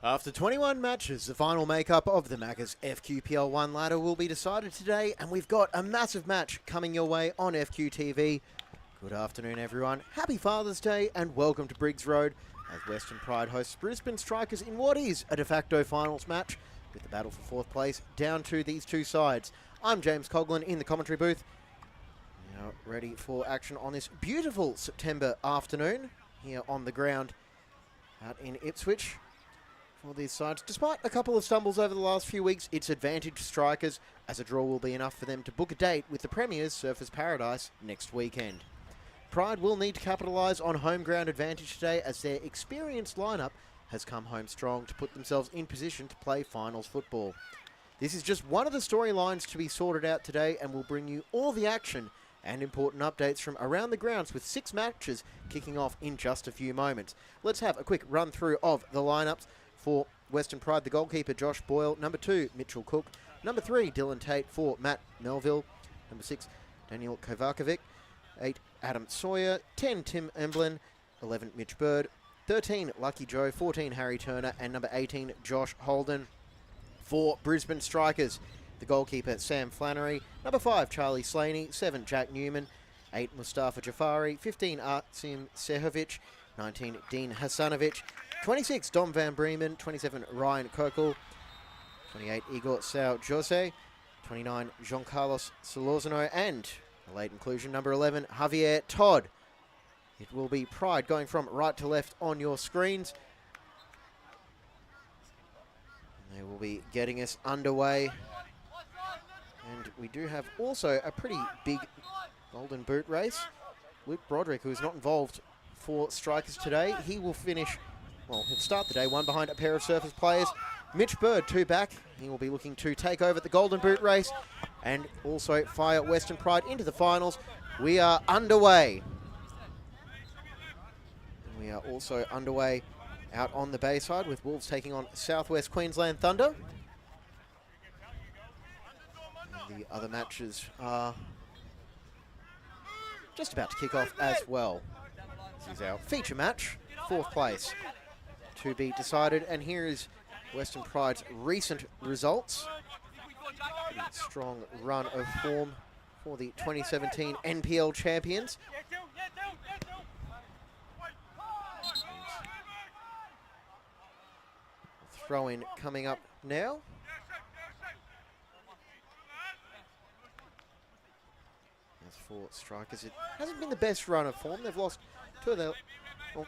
After 21 matches, the final makeup of the Maccas FQPL 1 ladder will be decided today, and we've got a massive match coming your way on FQTV. Good afternoon, everyone. Happy Father's Day, and welcome to Briggs Road as Western Pride hosts Brisbane Strikers in what is a de facto finals match, with the battle for fourth place down to these two sides. I'm James Coughlin in the commentary booth, now ready for action on this beautiful September afternoon here on the ground out in Ipswich. For these sides, despite a couple of stumbles over the last few weeks, it's advantage Strikers, as a draw will be enough for them to book a date with the Premier's Surfers Paradise next weekend. Pride will need to capitalise on home ground advantage today, as their experienced lineup has come home strong to put themselves in position to play finals football. This is just one of the storylines to be sorted out today, and we'll bring you all the action and important updates from around the grounds, with 6 matches kicking off in just a few moments. Let's have a quick run through of the lineups. For Western Pride, the goalkeeper Josh Boyle, number 2 Mitchell Cook, number 3 Dylan Tate, 4 Matt Melville, number 6 Daniel Kovakovic, 8 Adam Sawyer, 10 Tim Emblin, 11 Mitch Bird, 13 Lucky Joe, 14 Harry Turner, and number 18 Josh Holden. For Brisbane Strikers, the goalkeeper Sam Flannery, number 5 Charlie Slaney, 7 Jack Newman, 8 Mustafa Jafari, 15 Artsim Sehovic, 19 Dean Hasanovic, 26 Dom Van Bremen, 27 Ryan Kirkle, 28 Igor Sao Jose, 29 Jean-Carlos Solorzano, and a late inclusion, number 11 Javier Todd. It will be Pride going from right to left on your screens. And they will be getting us underway. And we do have also a pretty big golden boot race. Luke Broderick, who is not involved for Strikers today, he will finish, well, he'll start the day one behind a pair of Surfers players. Mitch Bird, 2 back. He will be looking to take over the golden boot race and also fire Western Pride into the finals. We are underway. And we are also underway out on the Bayside, with Wolves taking on Southwest Queensland Thunder. And the other matches are just about to kick off as well. This is our feature match, 4th place to be decided, and here is Western Pride's recent results. Pretty strong run of form for the 2017 NPL champions. Throw in coming up now. As for Strikers, it hasn't been the best run of form. They've lost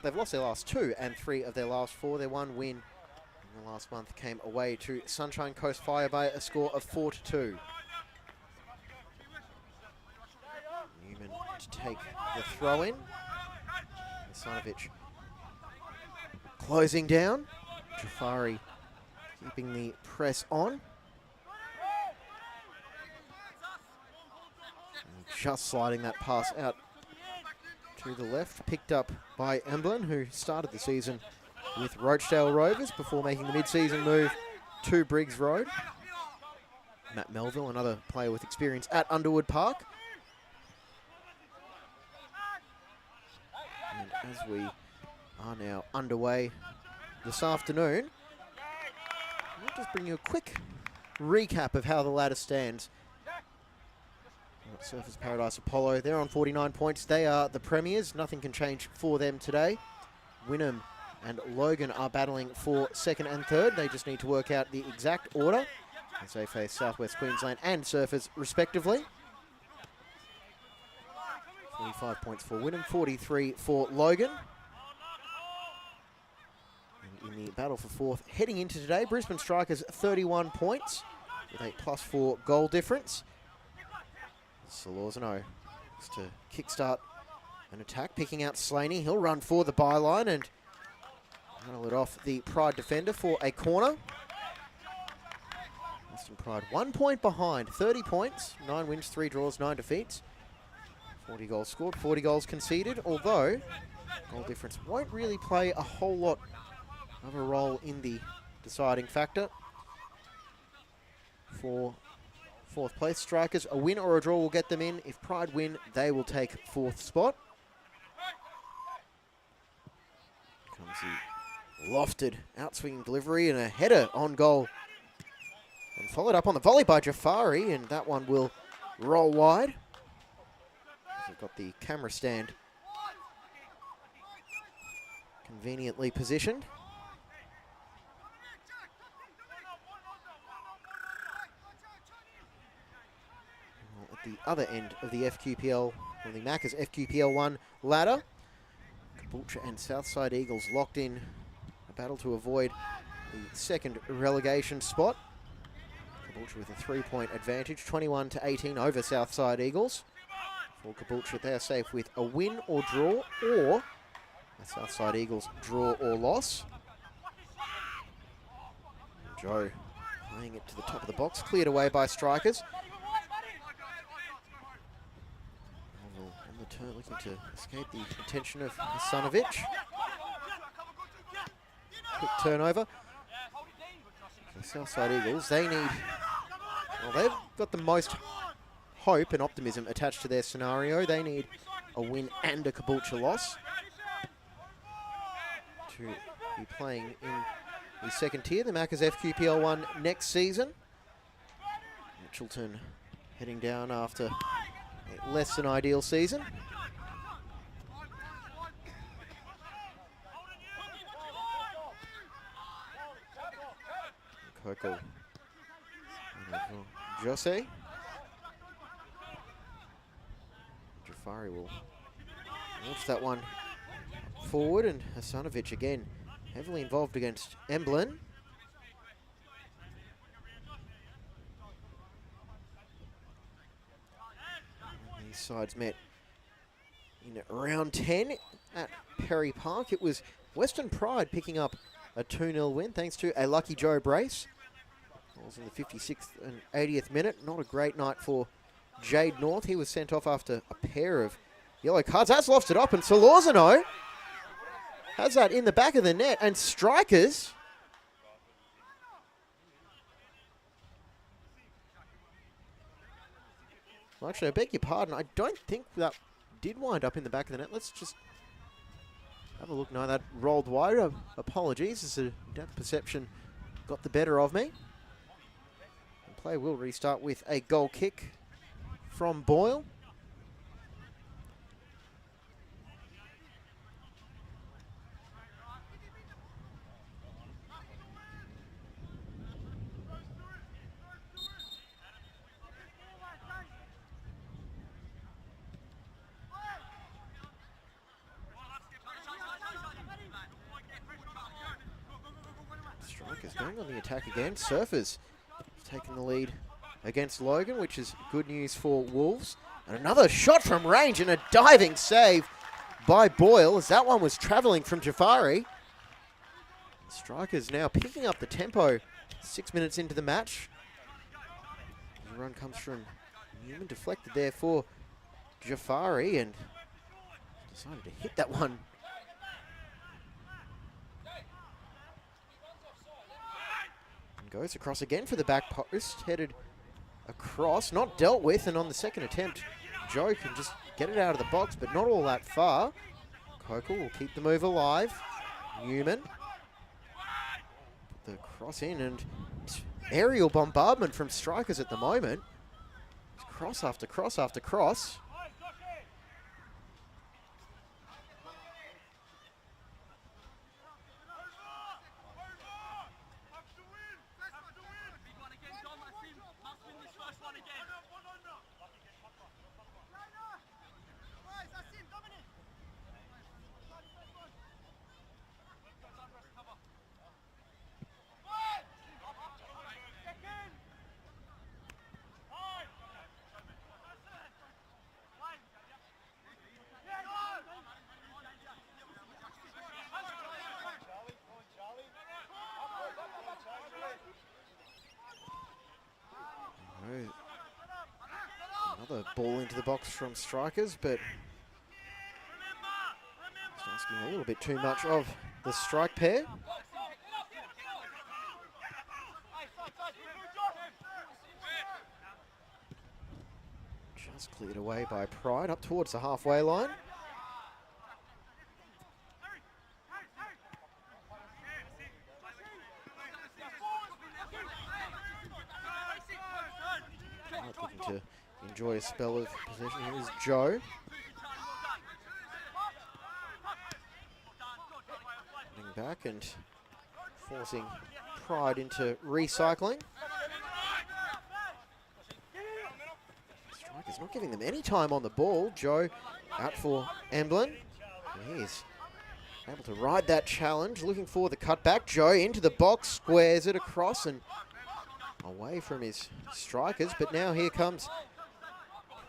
they've lost their last 2 and 3 of their last 4. Their one win in the last month came away to Sunshine Coast Fire by a score of 4-2. Newman to take the throw in. Hasanovic closing down. Jafari keeping the press on. And just sliding that pass out to the left, picked up by Emblin, who started the season with Rochdale Rovers before making the mid-season move to Briggs Road. Matt Melville, another player with experience at Underwood Park. And as we are now underway this afternoon, I'll just bring you a quick recap of how the ladder stands. Surfers Paradise Apollo, they're on 49 points. They are the premiers. Nothing can change for them today. Wynnum and Logan are battling for 2nd and 3rd. They just need to work out the exact order as they face Southwest Queensland and Surfers respectively. 45 points for Wynnum, 43 for Logan. And in the battle for 4th, heading into today, Brisbane Strikers 31 points with a +4 goal difference. Solorzano is to kickstart an attack, picking out Slaney. He'll run for the byline and handle it off the Pride defender for a corner. Western Pride 1 point behind, 30 points, 9 wins, 3 draws, 9 defeats. 40 goals scored, 40 goals conceded, although goal difference won't really play a whole lot of a role in the deciding factor. For 4th place Strikers, a win or a draw will get them in. If Pride win, they will take 4th spot. Comes the Lofted outswinging delivery and a header on goal. And followed up on the volley by Jafari, and that one will roll wide. We've got the camera stand conveniently positioned. At the other end of the FQPL, or the Macca's FQPL 1 ladder, Caboolture and Southside Eagles locked in a battle to avoid the second relegation spot. Caboolture with a 3-point advantage, 21-18 over Southside Eagles. For Caboolture, they are safe with a win or draw, or the Southside Eagles draw or loss. Joe playing it to the top of the box, cleared away by strikers. On the turn, looking to escape the attention of Hasanovic. Quick turnover. The Southside Eagles, they need, well, they've got the most hope and optimism attached to their scenario. They need a win and a Caboolture loss to be playing in the second tier, the Macca's FQPL 1 next season. Mitchelton heading down after a less than ideal season. Coco. Jose. Jafari will launch that one forward, and Hasanovic again heavily involved against Emblem. These sides met in round 10 at Perry Park. It was Western Pride picking up a 2-0 win thanks to a lucky Joe brace. Goals in the 56th and 80th minute. Not a great night for Jade North. He was sent off after a pair of yellow cards. That's lofted up, and Solorzano has that in the back of the net, and strikers. Well, actually, I beg your pardon. I don't think that did wind up in the back of the net. Let's just have a look. No, that rolled wide. Apologies, as a depth perception got the better of me. And play will restart with a goal kick from Boyle. Strikers going on the attack again. Surfers taking the lead against Logan, which is good news for Wolves. And another shot from range and a diving save by Boyle, as that one was travelling from Jafari. Strikers now picking up the tempo 6 minutes into the match. The run comes from Newman, deflected there for Jafari, and decided to hit that one. And goes across again for the back post, headed across, not dealt with, and on the second attempt, Joe can just get it out of the box, but not all that far. Kokel will keep the move alive. Newman. Put the cross in, and aerial bombardment from strikers at the moment. Cross after cross after cross. Another ball into the box from strikers, but it's asking a little bit too much of the strike pair. Just cleared away by Pride up towards the halfway line. enjoy a spell of possession. Here's Joe. Running back and forcing Pride into recycling. Strikers not giving them any time on the ball. Joe out for Emblem. He's able to ride that challenge, looking for the cutback. Joe into the box, squares it across and away from his strikers. But now here comes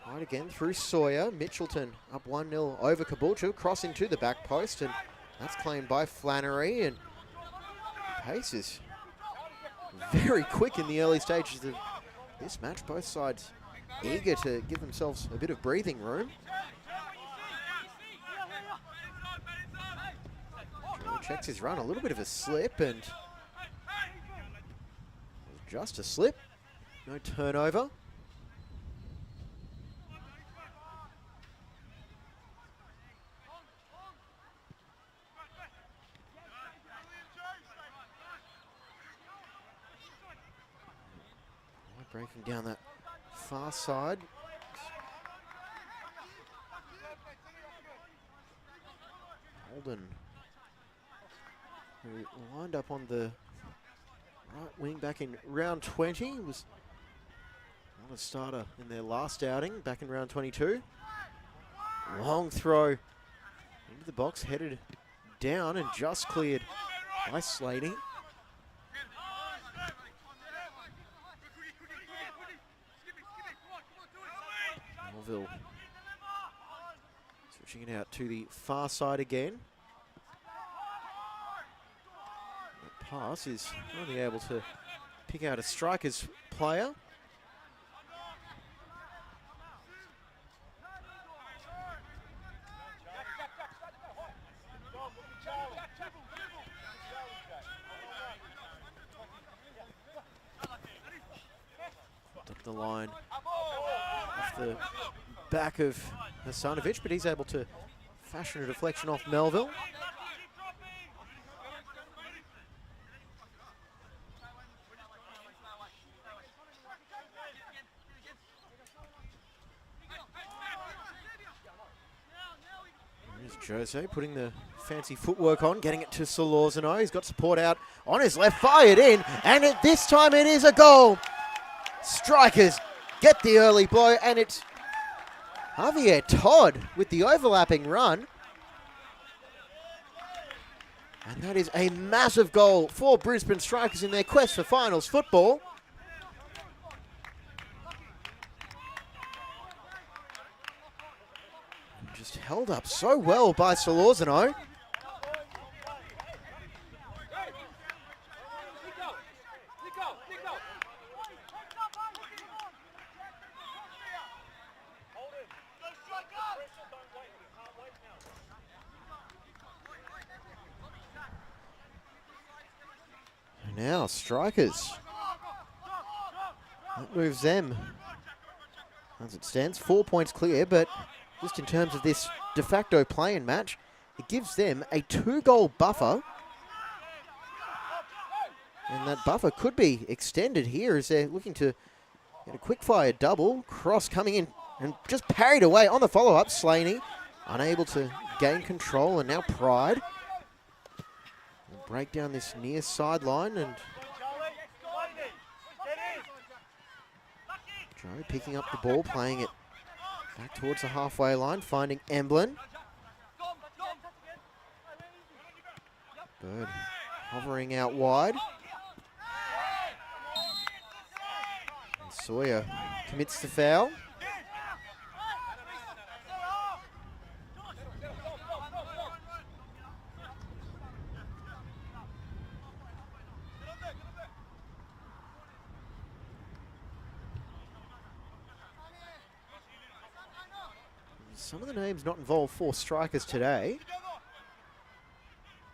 Pride again through Sawyer. Mitchelton up 1-0 over Caboolture, crossing to the back post, and that's claimed by Flannery. And pace is very quick in the early stages of this match. Both sides eager to give themselves a bit of breathing room. Joe checks his run, a little bit of a slip, and just a slip, no turnover. Breaking down that far side. Holden, who lined up on the right wing back in round 20, was not a starter in their last outing back in round 22. Long throw into the box, headed down and just cleared by Slaney. Melville switching it out to the far side again. That pass is only able to pick out a Strikers player. Up the line off the back of Hasanovic, but he's able to fashion a deflection off Melville. There's Jose putting the fancy footwork on, getting it to Solorzano. He's got support out on his left, fired in, and this time it is a goal. Strikers get the early blow, and it's Javier Todd with the overlapping run. And that is a massive goal for Brisbane Strikers in their quest for finals football. Just held up so well by Solorzano. Now Strikers, that moves them as it stands, 4 points clear, but just in terms of this de facto play-in match, it gives them a 2-goal buffer, and that buffer could be extended here as they're looking to get a quick-fire double. Cross coming in and just parried away on the follow-up. Slaney unable to gain control, and now Pride break down this near sideline, and Joe picking up the ball, playing it back towards the halfway line, finding Emblem. Bird hovering out wide. And Sawyer commits the foul. Some of the names not involved for Strikers today,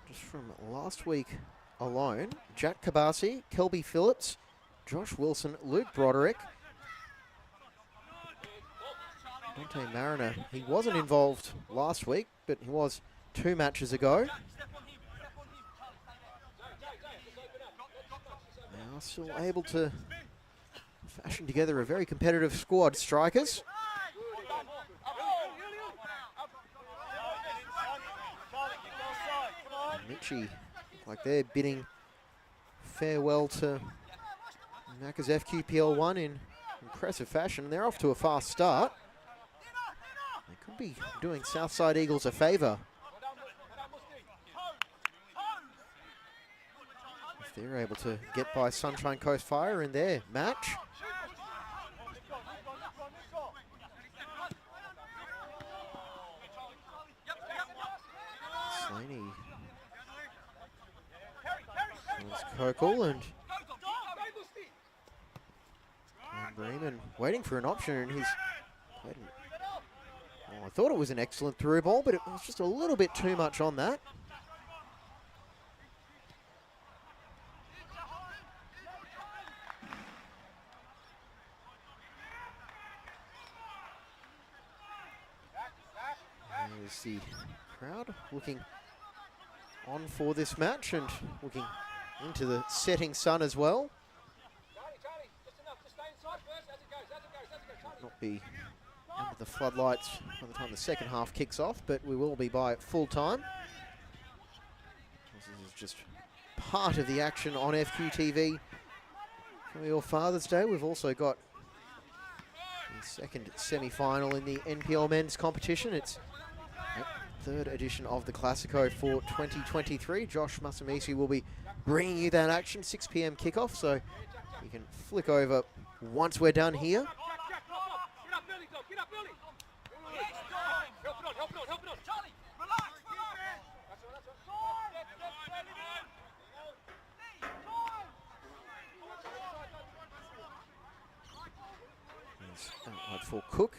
just from last week alone: Jack Kabasi, Kelby Phillips, Josh Wilson, Luke Broderick, Dante Mariner. He wasn't involved last week, but he was 2 matches ago. Now still able to fashioned together a very competitive squad. Strikers. Mitchie, like they're bidding farewell to Macca's FQPL 1 in impressive fashion. They're off to a fast start. They could be doing Southside Eagles a favour if they're able to get by Sunshine Coast Fire in their match. Slaney. Kokel and Bremen waiting for an option, and he's played I thought it was an excellent through ball, but it was just a little bit too much on that. There's the crowd looking on for this match and looking into the setting sun as well. Not be under the floodlights by the time the second half kicks off, but we will be by full time. This is just part of the action on FQTV for your Father's Day. We've also got the second semi-final in the NPL men's competition. It's third edition of the Classico for 2023. Josh Masamisi will be bringing you that action, 6 p.m. kickoff, so you can flick over once we're done here. Outside for Cook.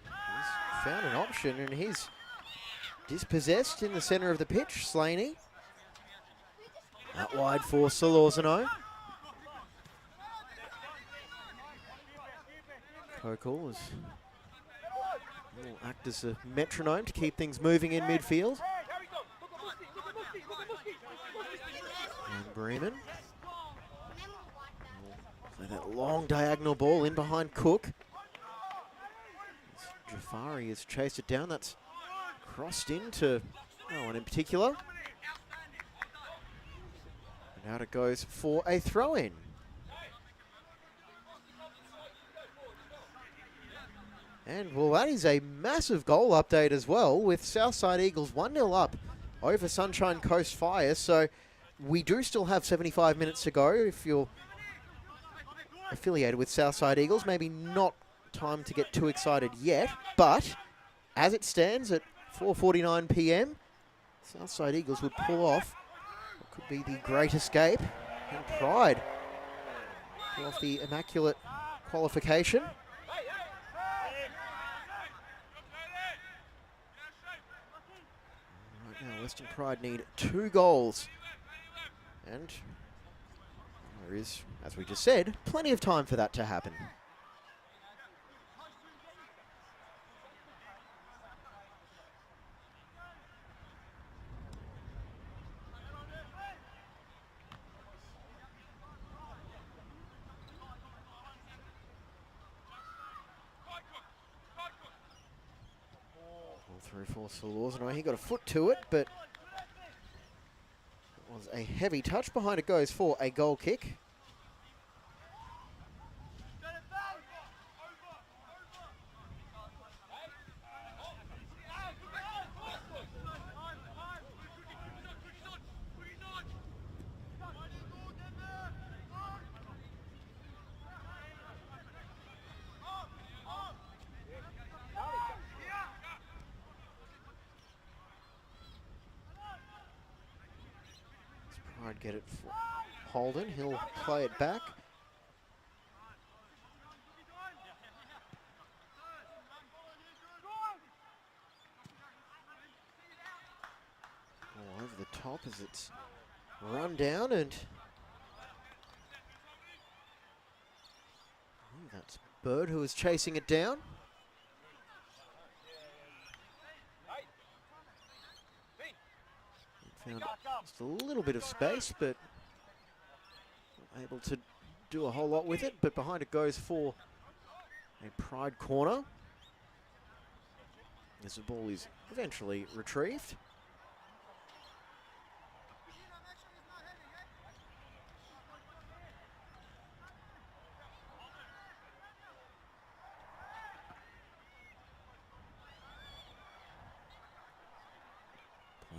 He's found an option and he's dispossessed in the centre of the pitch. Slaney. Out wide for Solorzano. Kokel will act as a metronome to keep things moving in midfield. And Bremen. Play that long diagonal ball in behind Cook. Jafari has chased it down. That's crossed into no one in particular. And out it goes for a throw-in. And well, that is a massive goal update as well, with Southside Eagles 1-0 up over Sunshine Coast Fire. So we do still have 75 minutes to go. If you're affiliated with Southside Eagles, maybe not time to get too excited yet, but as it stands at 4:49 p.m, Southside Eagles would pull off what could be the great escape and pride. Pull off the immaculate qualification. Right now, Western Pride need 2 goals. And there is, as we just said, plenty of time for that to happen. Through for Solorzano. He got a foot to it, but it was a heavy touch. Behind it goes for a goal kick. Pride get it for Holden. He'll play it back. All over the top as it's run down, and that's Bird who is chasing it down. Found just a little bit of space, but able to do a whole lot with it, but behind it goes for a Pride corner as the ball is eventually retrieved.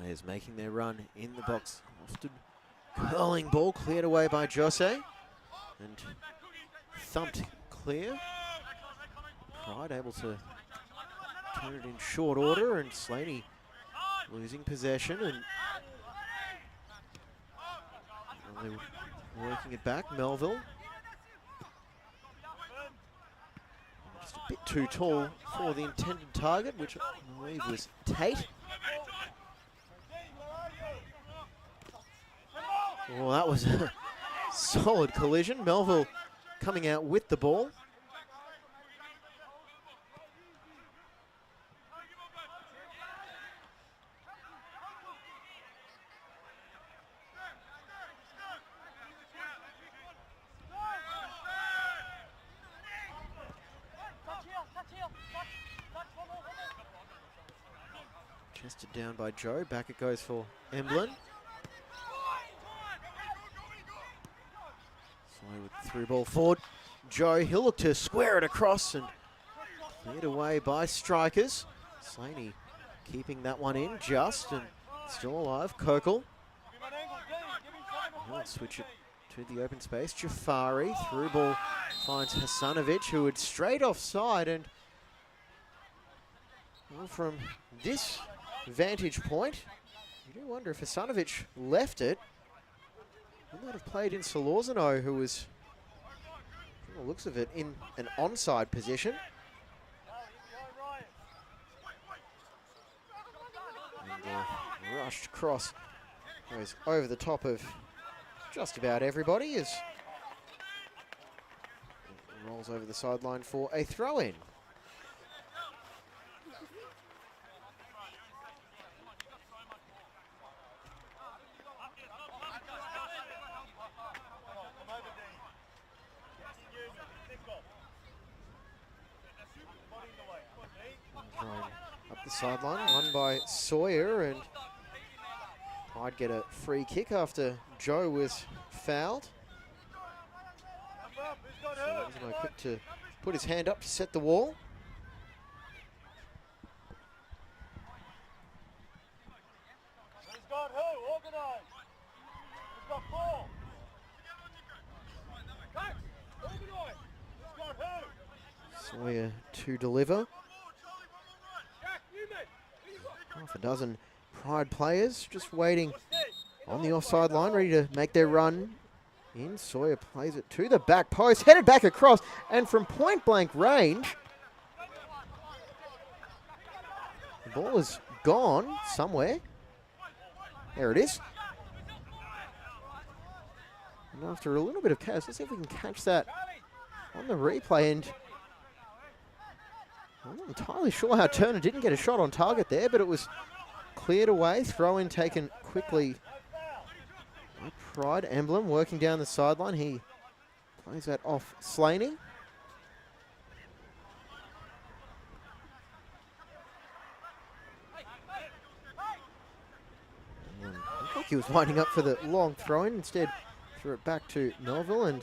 Players making their run in the box. Often curling ball cleared away by Jose and thumped clear. Pride able to turn it in short order, and Slaney losing possession and working it back. Melville just a bit too tall for the intended target, which I believe was Tate. Well, that was a solid collision. Melville coming out with the ball. Chested down by Joe. Back it goes for Emblem. Slowly with the through ball forward. Joe, he'll look to square it across and cleared away by strikers. Slaney keeping that one in just and still alive. Kokel. He'll switch it to the open space. Jafari, through ball finds Hasanovic, who had straight offside, and well, from this vantage point, you do wonder if Hasanovic left it. He might have played in Solorzano, who was, from the looks of it, in an onside position. And rushed cross goes over the top of just about everybody as it rolls over the sideline for a throw-in. Up the sideline, won by Sawyer, and I'd get a free kick after Joe was fouled. So quick to put his hand up to set the wall. He's got who? Organised. He's got four. Organised. He's got who? Sawyer to deliver. Half a dozen Pride players just waiting on the offside line, ready to make their run in. Sawyer plays it to the back post, headed back across, and from point blank range, the ball is gone somewhere. There it is. And after a little bit of chaos, let's see if we can catch that on the replay. And I'm not entirely sure how Turner didn't get a shot on target there, but it was cleared away. Throw-in taken quickly by Pride. Emblem working down the sideline. He plays that off Slaney. Looked like he was winding up for the long throw-in. Instead, threw it back to Melville, and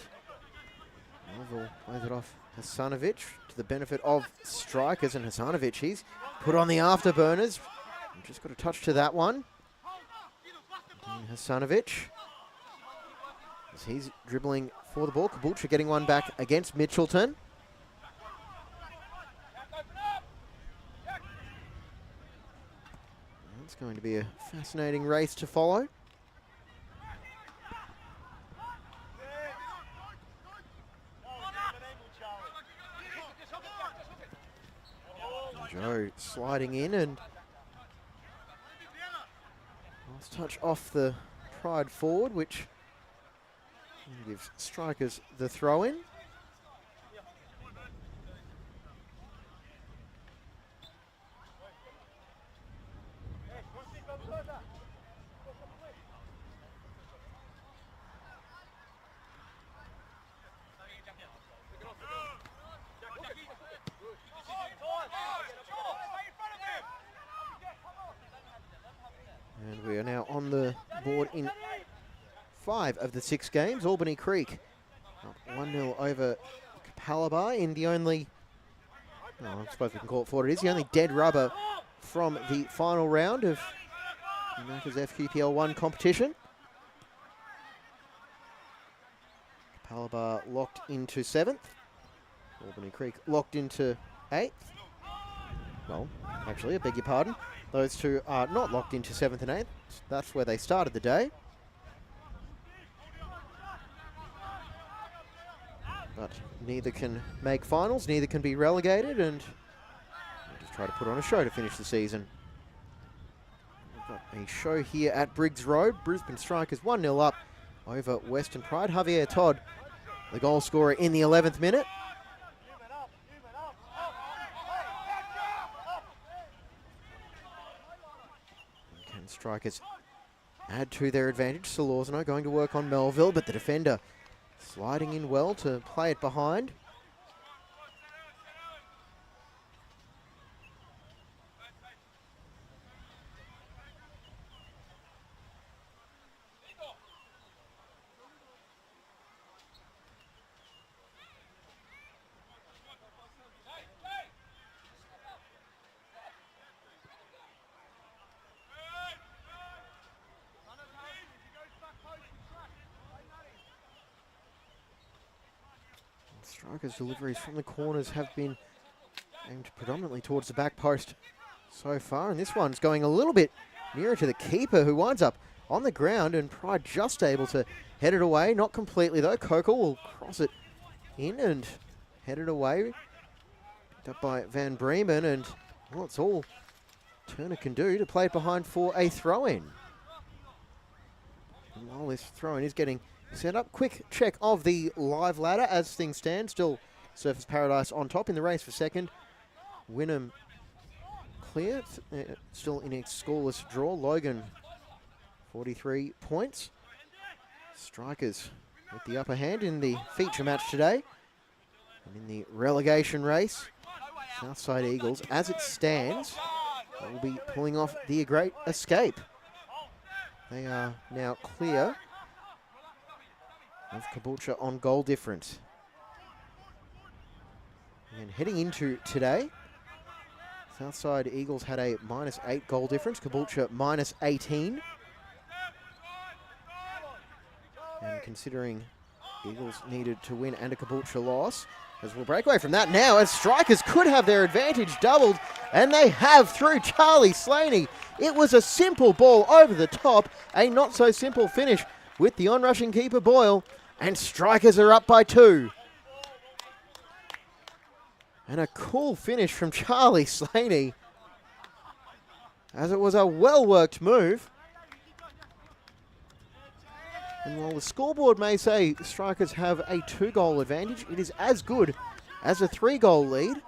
Melville plays it off Hasanovic to the benefit of strikers, and Hasanovic, he's put on the afterburners. Just got a touch to that one. And Hasanovic, as he's dribbling for the ball. Caboolture getting one back against Mitchelton. It's going to be a fascinating race to follow. Joe sliding in, and last touch off the Pride forward, which gives strikers the throw-in. And we are now on the board in 5 of the 6 games. Albany Creek up 1-0 over Capalaba in the only, I suppose we can call it for what it is, the only dead rubber from the final round of Macca's FQPL 1 competition. Capalaba locked into 7th. Albany Creek locked into 8th. Well, actually, I beg your pardon. Those two are not locked into 7th and 8th. That's where they started the day. But neither can make finals, neither can be relegated, and we'll just try to put on a show to finish the season. We've got a show here at Briggs Road. Brisbane Strikers 1-0 up over Western Pride. Javier Todd, the goal scorer in the 11th minute. Can Strikers add to their advantage? Solorzano going to work on Melville, but the defender sliding in well to play it behind. Strikers' deliveries from the corners have been aimed predominantly towards the back post so far, and this one's going a little bit nearer to the keeper, who winds up on the ground, and Pride just able to head it away. Not completely though. Kokel will cross it in and head it away. Picked up by Van Bremen, and well, it's all Turner can do to play it behind for a throw-in. And while this throw-in is getting set up, quick check of the live ladder as things stand. Still Surfers Paradise on top in the race for second. Wynnum clear, still in a scoreless draw. Logan 43 points. Strikers with the upper hand in the feature match today. And in the relegation race, Southside Eagles, as it stands, will be pulling off the great escape. They are now clear of Caboolture on goal difference. And heading into today, Southside Eagles had a -8 goal difference, Caboolture -18. And considering Eagles needed to win and a Caboolture loss, as we'll break away from that now, as Strikers could have their advantage doubled, and they have through Charlie Slaney. It was a simple ball over the top, a not so simple finish with the onrushing keeper Boyle. And Strikers are up by 2. And a cool finish from Charlie Slaney, as it was a well-worked move. And while the scoreboard may say Strikers have a 2-goal advantage, it is as good as a 3-goal lead.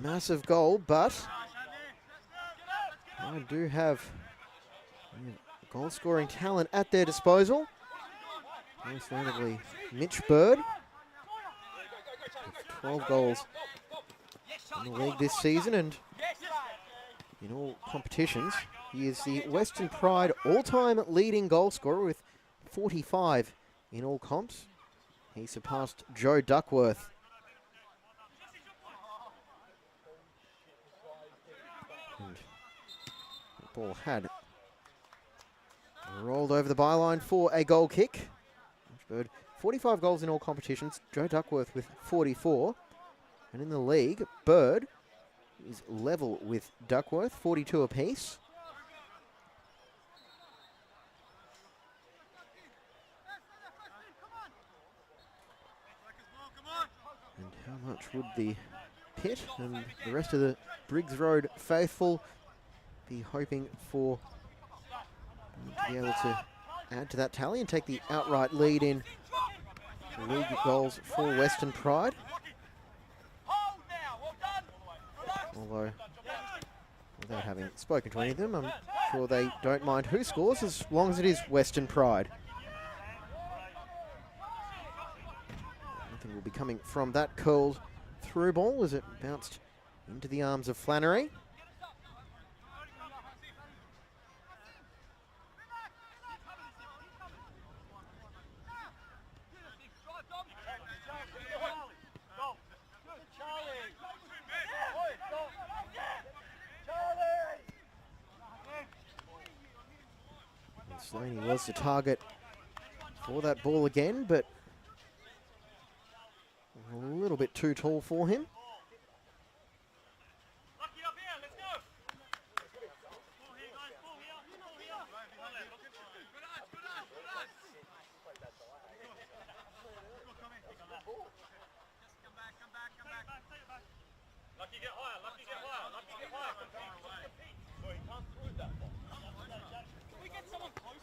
Massive goal, but I do have goal-scoring talent at their disposal. Most notably, Mitch Bird, with 12 goals in the league this season, and in all competitions, he is the Western Pride all-time leading goal scorer with 45 in all comps. He surpassed Joe Duckworth. And the ball had rolled over the byline for a goal kick. Bird, 45 goals in all competitions. Joe Duckworth with 44. And in the league, Bird is level with Duckworth, 42 apiece. And how much would the pit and the rest of the Briggs Road faithful be hoping for to be able to add to that tally and take the outright lead in league goals for Western Pride? Although, without having spoken to any of them, I'm sure they don't mind who scores as long as it is Western Pride. Nothing will be coming from that curled through ball as it bounced into the arms of Flannery. Slaney was the target for that ball again, but a little bit too tall for him. Lucky get higher, lucky get higher, lucky get higher. So he can't throw that ball. Can we get someone closer?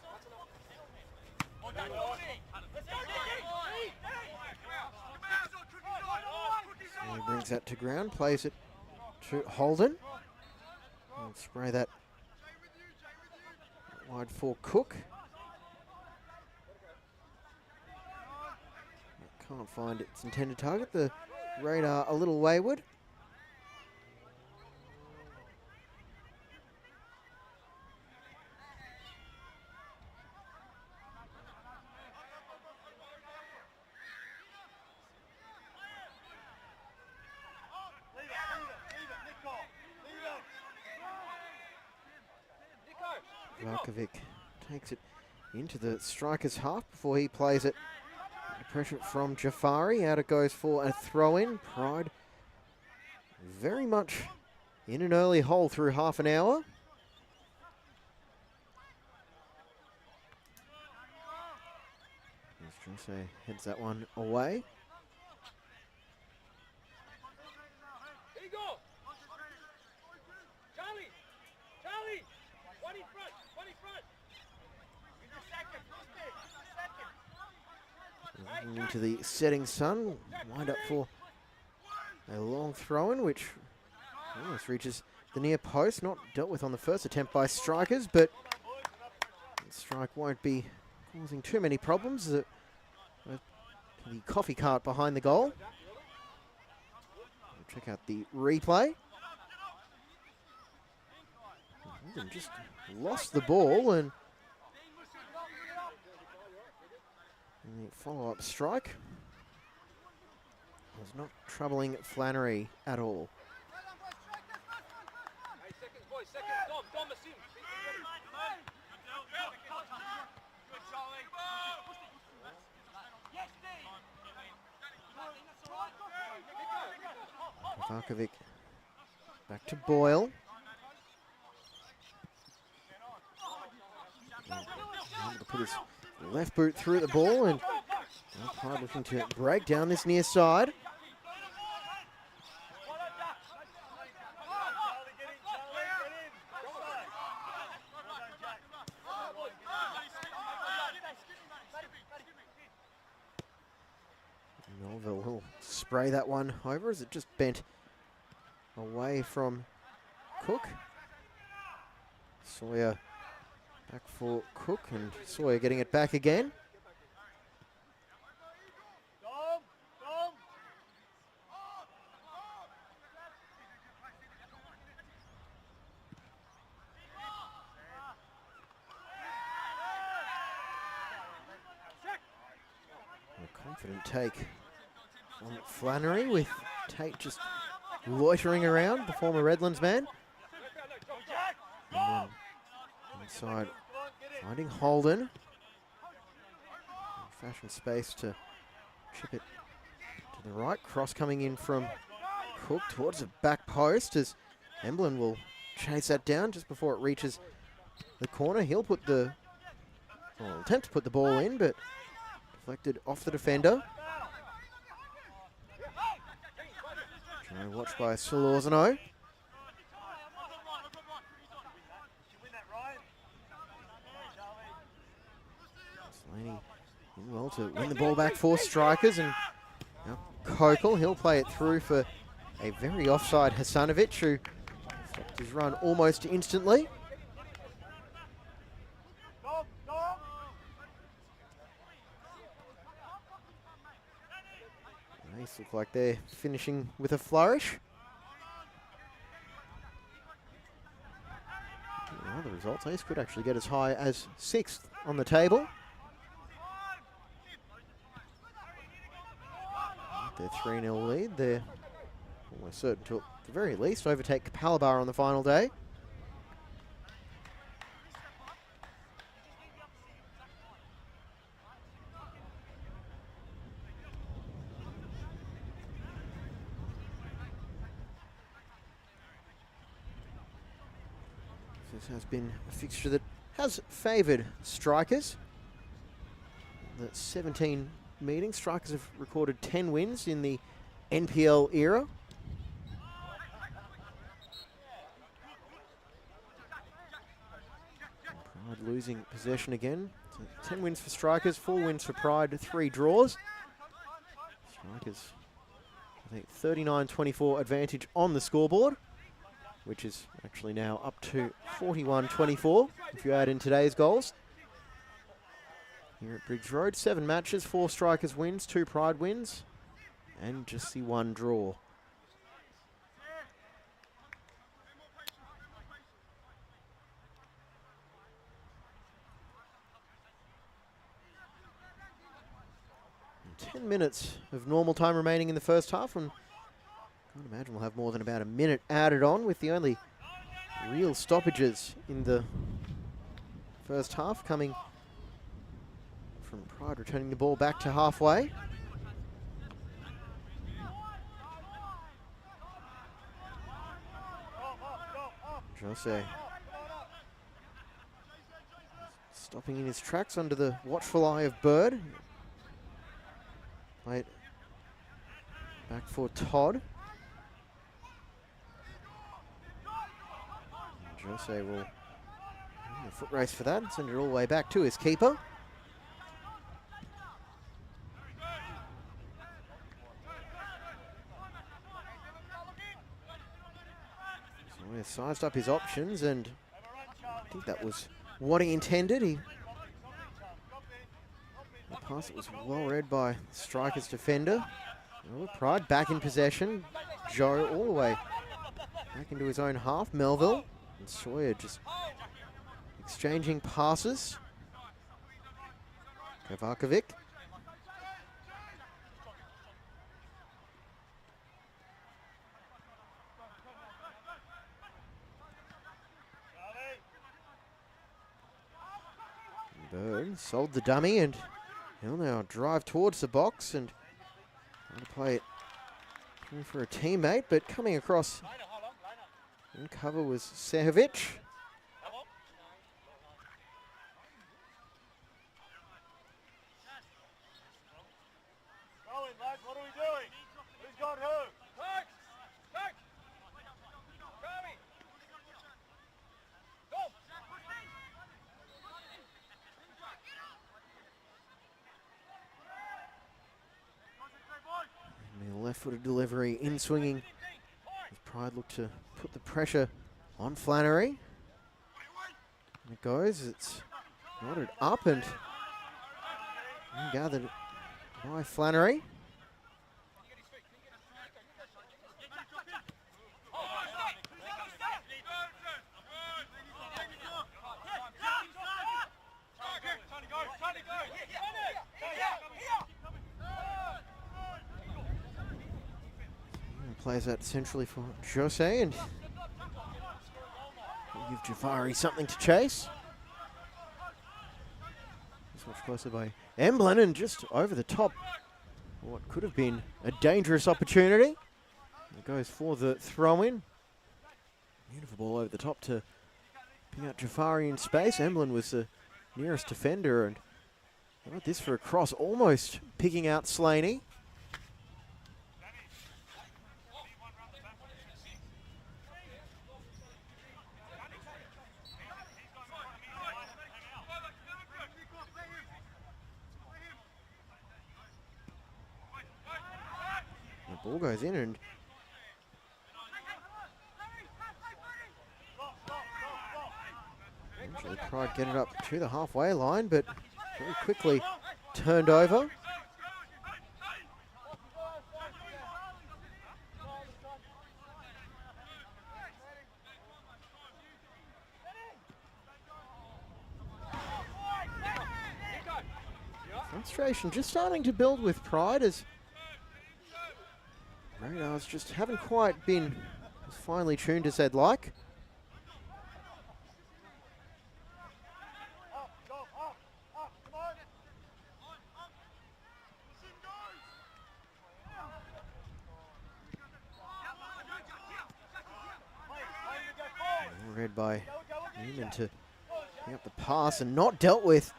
And he brings that to ground, plays it to Holden. And spray that wide for Cook. Can't find its intended target. The radar a little wayward. Varkovic takes it into the striker's half before he plays it. Pressure from Jafari. Out it goes for a throw-in. Pride very much in an early hole through half an hour. Strasser heads that one away. Here you go. Charlie, Charlie, one in front, one in front. Into the setting sun, wind up for a long throw-in, which almost reaches the near post. Not dealt with on the first attempt by strikers, but the strike won't be causing too many problems. The coffee cart behind the goal. Check out the replay. Holden just lost the ball and the follow-up strike was not troubling Flannery at all. 8 seconds, boys, seconds. Dom, assume. Good, Charlie. Yes, Varkovic back to Boyle. Able to put his left boot through the ball, and Pride looking to break down this near side. Melville will spray that one over as it just bent away from Cook. Sawyer back for Cook, and Sawyer getting it back again. A confident take from Flannery, with Tate just loitering around, the former Redlands man. And then inside, finding Holden. Fashion space to chip it to the right. Cross coming in from Cook towards the back post as Emblin will chase that down just before it reaches the corner. He'll put the, well, attempt to put the ball in, but deflected off the defender. Watched by Solorzano. Slaney in well to win the ball back for strikers, and now Kokol, he'll play it through for a very offside Hasanovic, who stopped his run almost instantly. Ace look like they're finishing with a flourish. Well, the results, Ace could actually get as high as 6th on the table. Their 3-0 lead, they're almost certain to, at the very least, overtake Capalaba on the final day. This has been a fixture that has favoured strikers. The 17 meetings, strikers have recorded 10 wins in the NPL era. Pride losing possession again. So 10 wins for strikers, 4 wins for Pride, 3 draws. Strikers, I think 39-24 advantage on the scoreboard, which is actually now up to 41-24 if you add in today's goals. Here at Bridge Road, 7 matches, 4 strikers wins, 2 Pride wins, and just the 1 draw. And 10 minutes of normal time remaining in the first half, and I can't imagine we'll have more than about a minute added on, with the only real stoppages in the first half coming from Pride returning the ball back to halfway. Jose stopping in his tracks under the watchful eye of Bird. Play it back for Todd. Jose will a foot race for that and send it all the way back to his keeper. So he has sized up his options, and I think that was what he intended. The pass that was well read by Strikers defender. Oh, Pride back in possession. Joe all the way back into his own half. Melville and Sawyer just exchanging passes. Kovakovic. Bird sold the dummy, and he'll now drive towards the box and trying to play it through for a teammate, but coming across in cover was Sehovic. Going, lads, what are we doing? Who's got who? Coach! Coach! Tommy! Go! And the left-footed delivery in swinging as Pride look to put the pressure on Flannery. And it goes, it's nodded up and gathered by Flannery. Plays that centrally for Jose, and give Jafari something to chase. Just watched closer by Emblin, and just over the top what could have been a dangerous opportunity. It goes for the throw-in. Beautiful ball over the top to pick out Jafari in space. Emblin was the nearest defender, and got this for a cross, almost picking out Slaney. Ball goes in, and eventually Pride get it up to the halfway line, but very quickly turned over. Frustration just starting to build with Pride as radars just haven't quite been as finely tuned as they'd like. Read by Newman to bring up the pass and not dealt with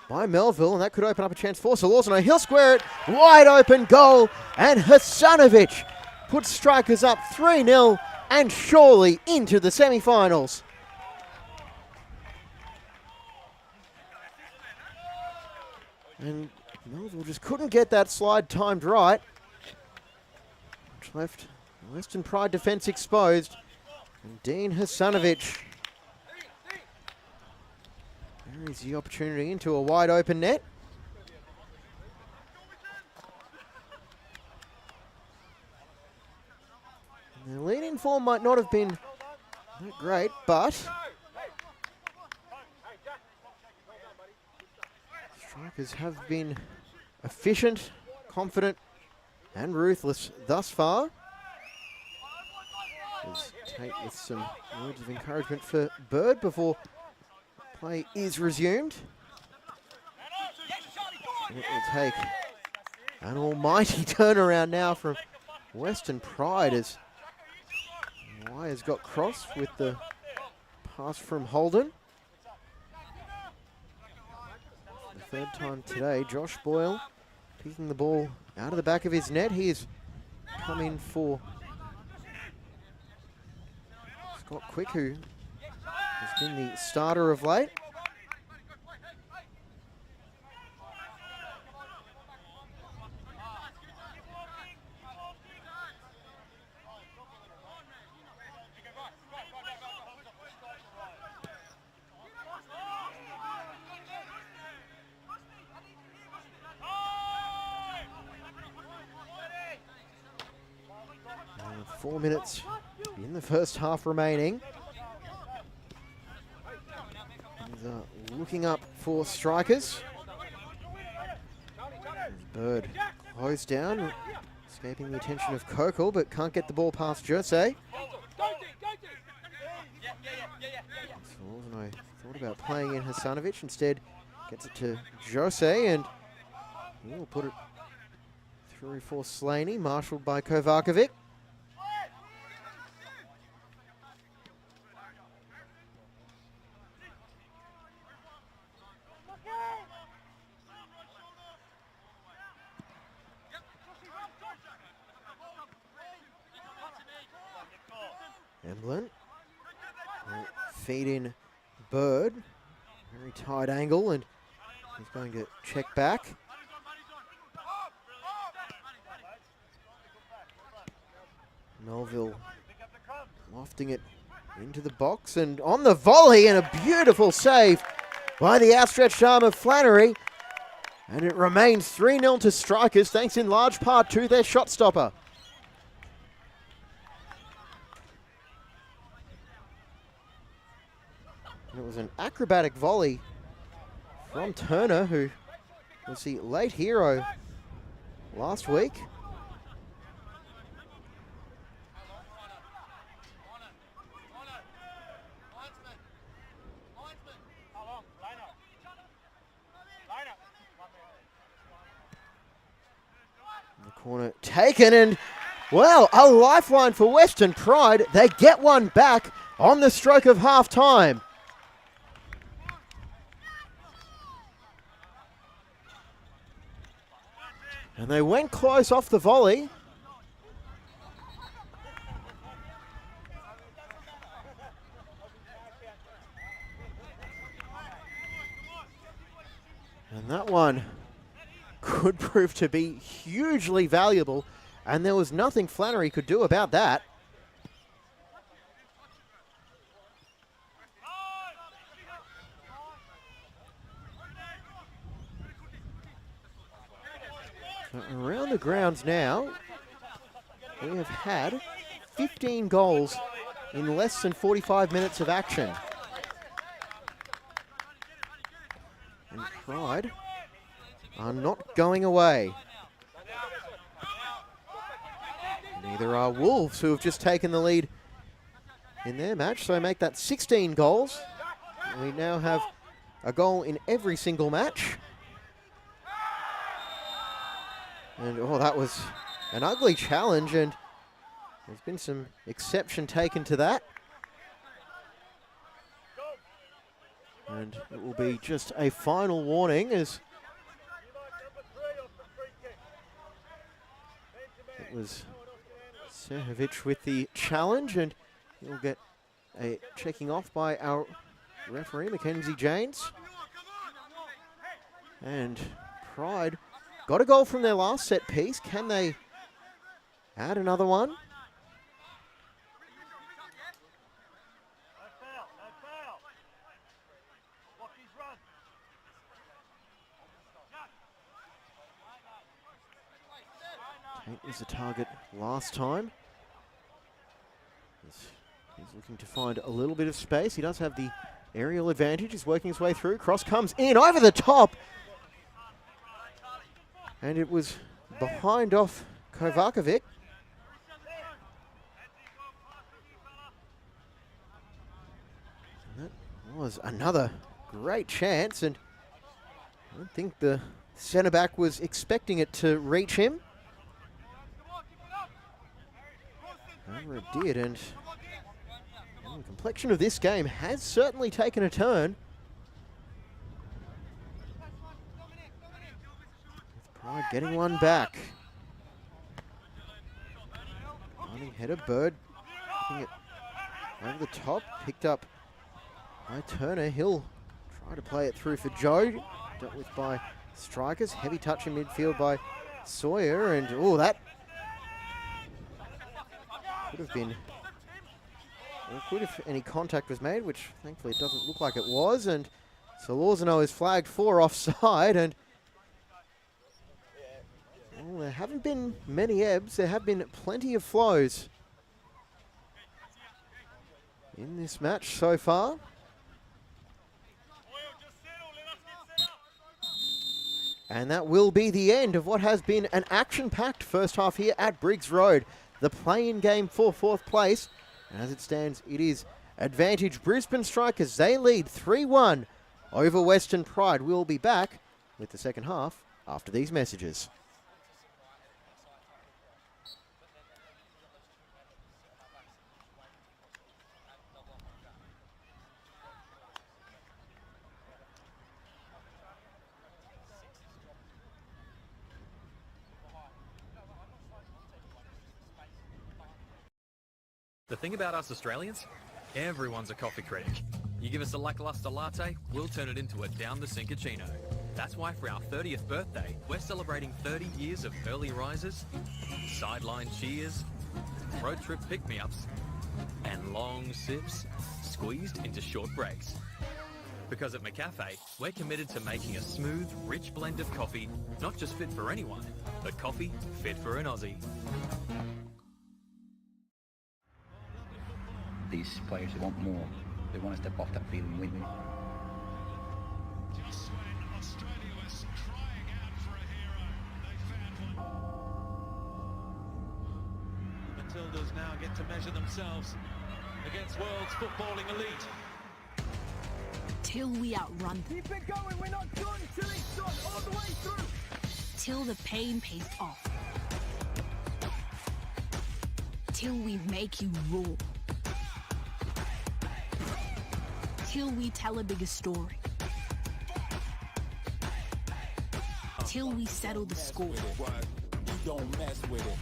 by Melville, and that could open up a chance for Solorzano. He'll square it, wide open goal, and Hasanovic puts Strikers up 3-0 and surely into the semi-finals. And Melville just couldn't get that slide timed right, which left Western Pride defence exposed. And Dean Hasanovic buries the opportunity into a wide open net. And the lead-in form might not have been that great, but Strikers have been efficient, confident, and ruthless thus far. Tate with some words of encouragement for Bird before play is resumed. And it will take an almighty turnaround now from Western Pride as Wires got crossed with the pass from Holden. The third time today, Josh Boyle picking the ball out of the back of his net. He has come in for Scott Quick, who has been the starter of late. And 4 minutes in the first half remaining. Looking up for Strikers. Bird closed down, escaping the attention of Kokol, but can't get the ball past Jose. So I thought about playing in Hasanovic, instead gets it to Jose, and we'll put it through for Slaney, marshalled by Kovakovic. Emblin will feed in Bird, very tight angle, and he's going to check back. Melville lofting it into the box and on the volley, and a beautiful save by the outstretched arm of Flannery. And it remains 3-0 to Strikers, thanks in large part to their shot stopper. It was an acrobatic volley from Turner, who was the late hero last week. In the corner taken, and well, a lifeline for Western Pride. They get one back on the stroke of half time. And they went close off the volley. And that one could prove to be hugely valuable, and there was nothing Flannery could do about that. Around the grounds now, we have had 15 goals in less than 45 minutes of action. And Pride are not going away. Neither are Wolves, who have just taken the lead in their match, so make that 16 goals. We now have a goal in every single match. And, oh, that was an ugly challenge, and there's been some exception taken to that. And it will be just a final warning as it was Sehovic with the challenge, and he'll get a checking off by our referee, Mackenzie Janes. And Pride got a goal from their last set piece. Can they add another one? Tate was the target last time. He's looking to find a little bit of space. He does have the aerial advantage. He's working his way through. Cross comes in over the top. And it was behind off Kovakovic. And that was another great chance, and I don't think the centre-back was expecting it to reach him. However, it did, and the complexion of this game has certainly taken a turn. With Pride getting one back. Running header, Bird picking it over the top, picked up by Turner. He'll try to play it through for Joe, dealt with by strikers. Heavy touch in midfield by Sawyer, and oh, that could have been awkward if any contact was made, which thankfully it doesn't look like it was. And Solorzano is flagged for offside, and well, there haven't been many ebbs. There have been plenty of flows in this match so far. And that will be the end of what has been an action-packed first half here at Briggs Road. The play-in game for 4th place. And as it stands, it is advantage Brisbane Strikers. They lead 3-1 over Western Pride. We'll be back with the second half after these messages. The thing about us Australians, everyone's a coffee critic. You give us a lackluster latte, we'll turn it into a down-the-sink cappuccino. That's why for our 30th birthday, we're celebrating 30 years of early risers, sideline cheers, road trip pick-me-ups, and long sips squeezed into short breaks. Because at McCafe, we're committed to making a smooth, rich blend of coffee, not just fit for anyone, but coffee fit for an Aussie. These players, they want more. They want to step off that field and win. Just when Australia was crying out for a hero, they found one. Matildas now get to measure themselves against world's footballing elite. Till we outrun them. Keep it going, we're not done till it's done, all the way through. Till the pain pays off. Till we make you roar. Till we tell a bigger story. Till we settle the score. You don't mess with it.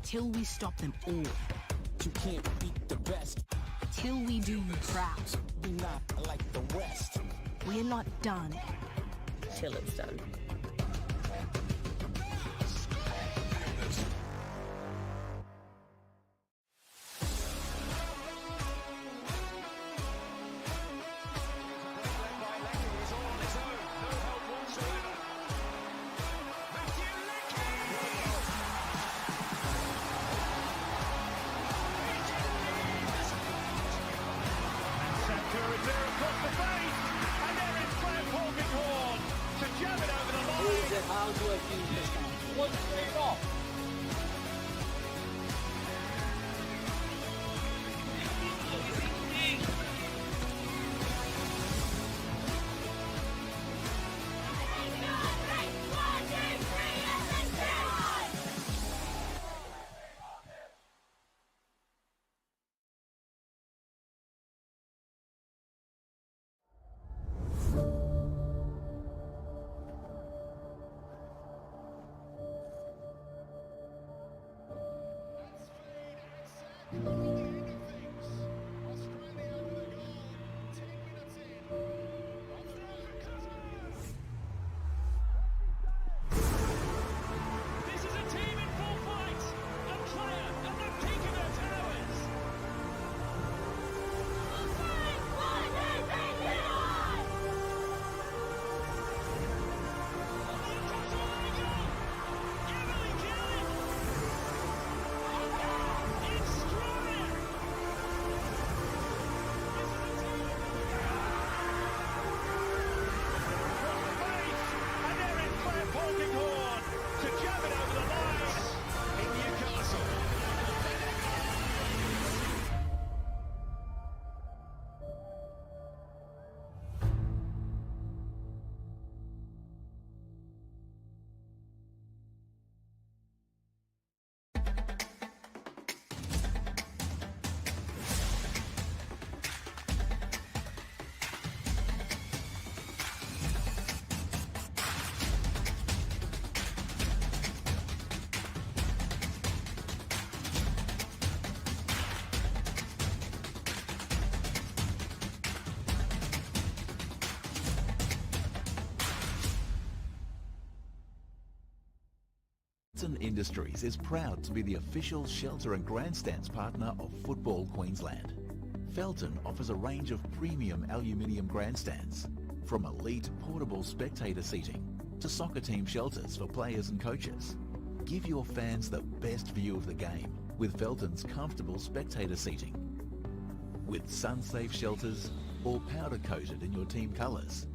Till we stop them all. You can't beat the best. Till we do you proud. Be not like the rest. We're not done till it's done. Across the face, and there is Graham Horgan to jam it over the down to a few this time. One straight off. Felton Industries is proud to be the official shelter and grandstands partner of Football Queensland. Felton offers a range of premium aluminium grandstands, from elite portable spectator seating to soccer team shelters for players and coaches. Give your fans the best view of the game with Felton's comfortable spectator seating. With sun-safe shelters or powder-coated in your team colours.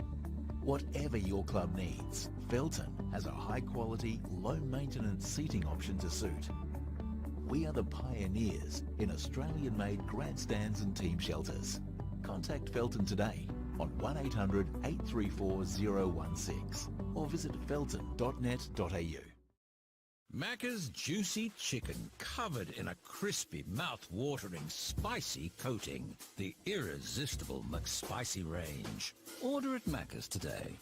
Whatever your club needs, Felton has a high-quality, low-maintenance seating option to suit. We are the pioneers in Australian-made grandstands and team shelters. Contact Felton today on 1800 834 016 or visit felton.net.au. Macca's juicy chicken covered in a crispy, mouth-watering, spicy coating. The irresistible McSpicy range. Order at Macca's today.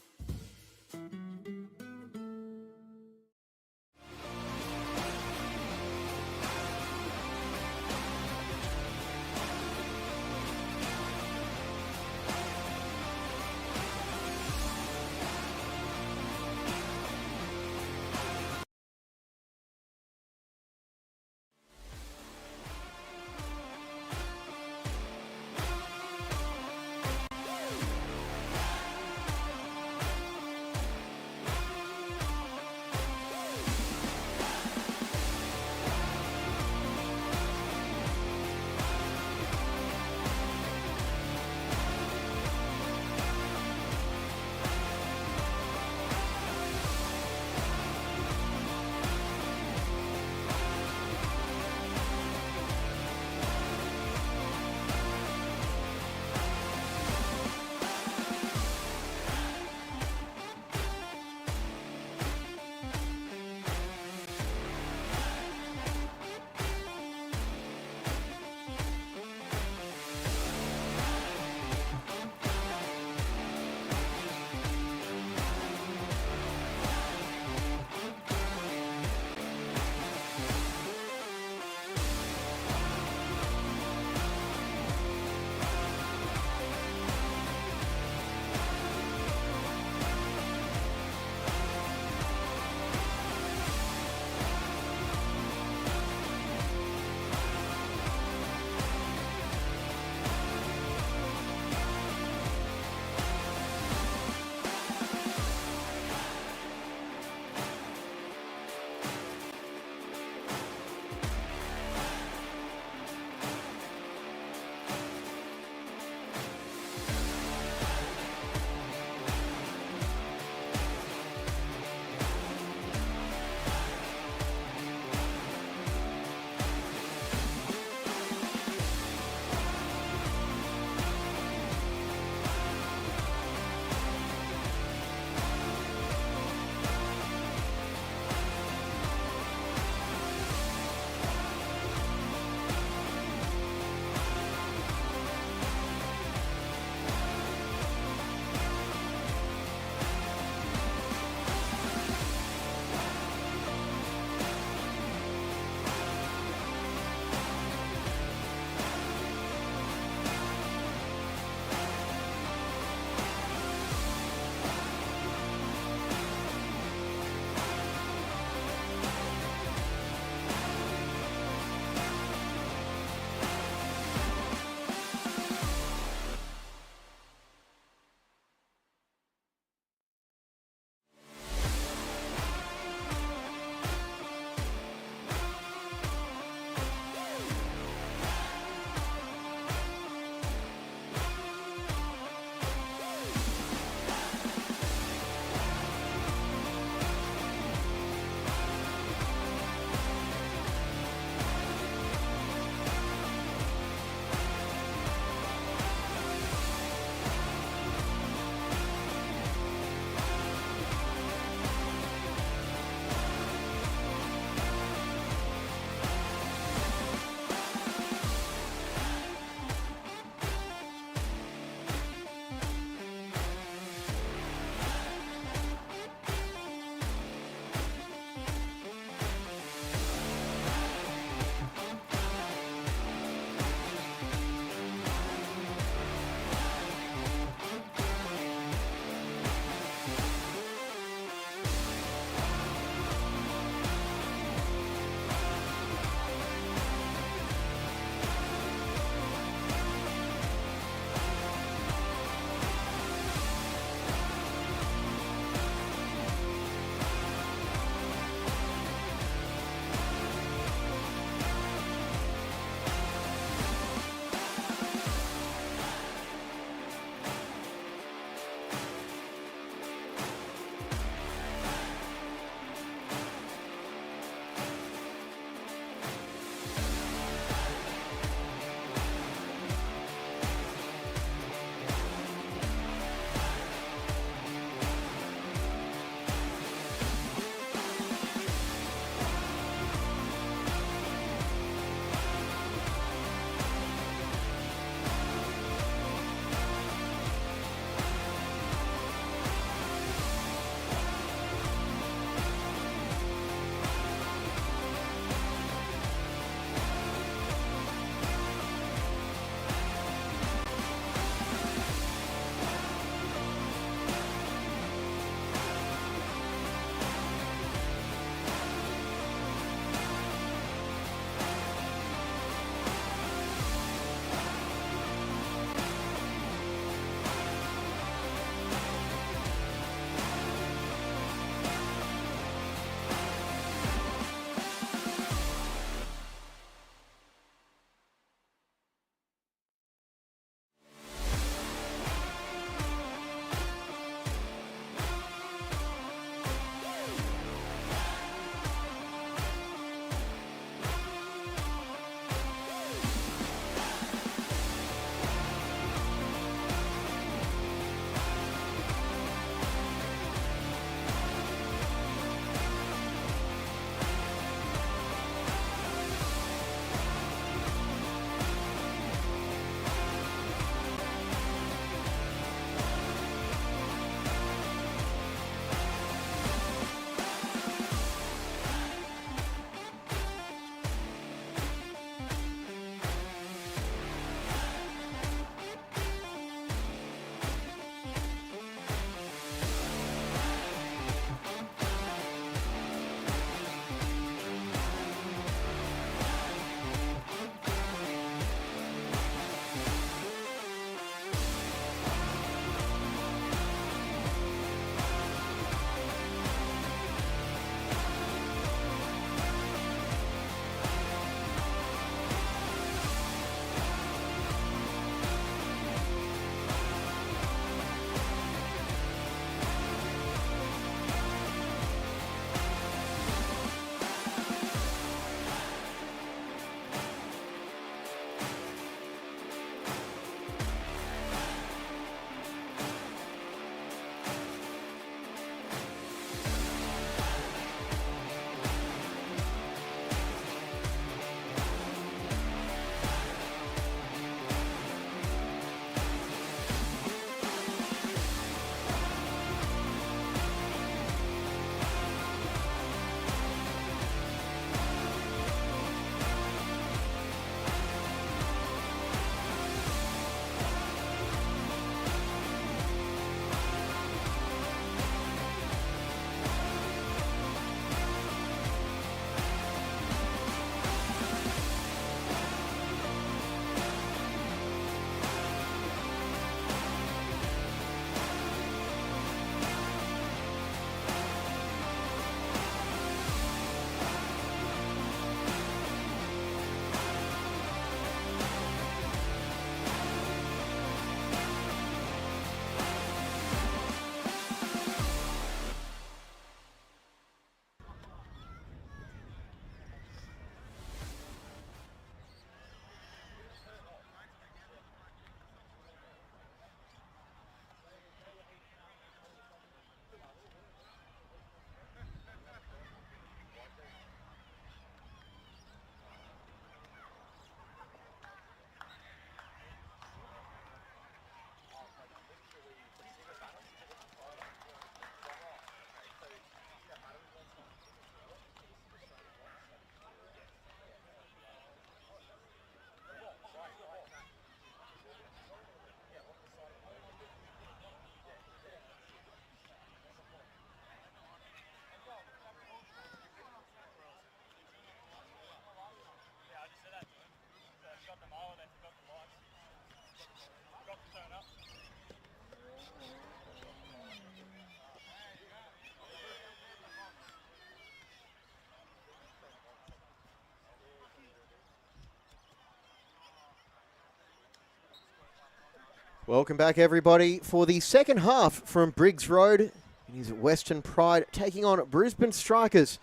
Welcome back, everybody, for the second half from Briggs Road. It is Western Pride taking on Brisbane Strikers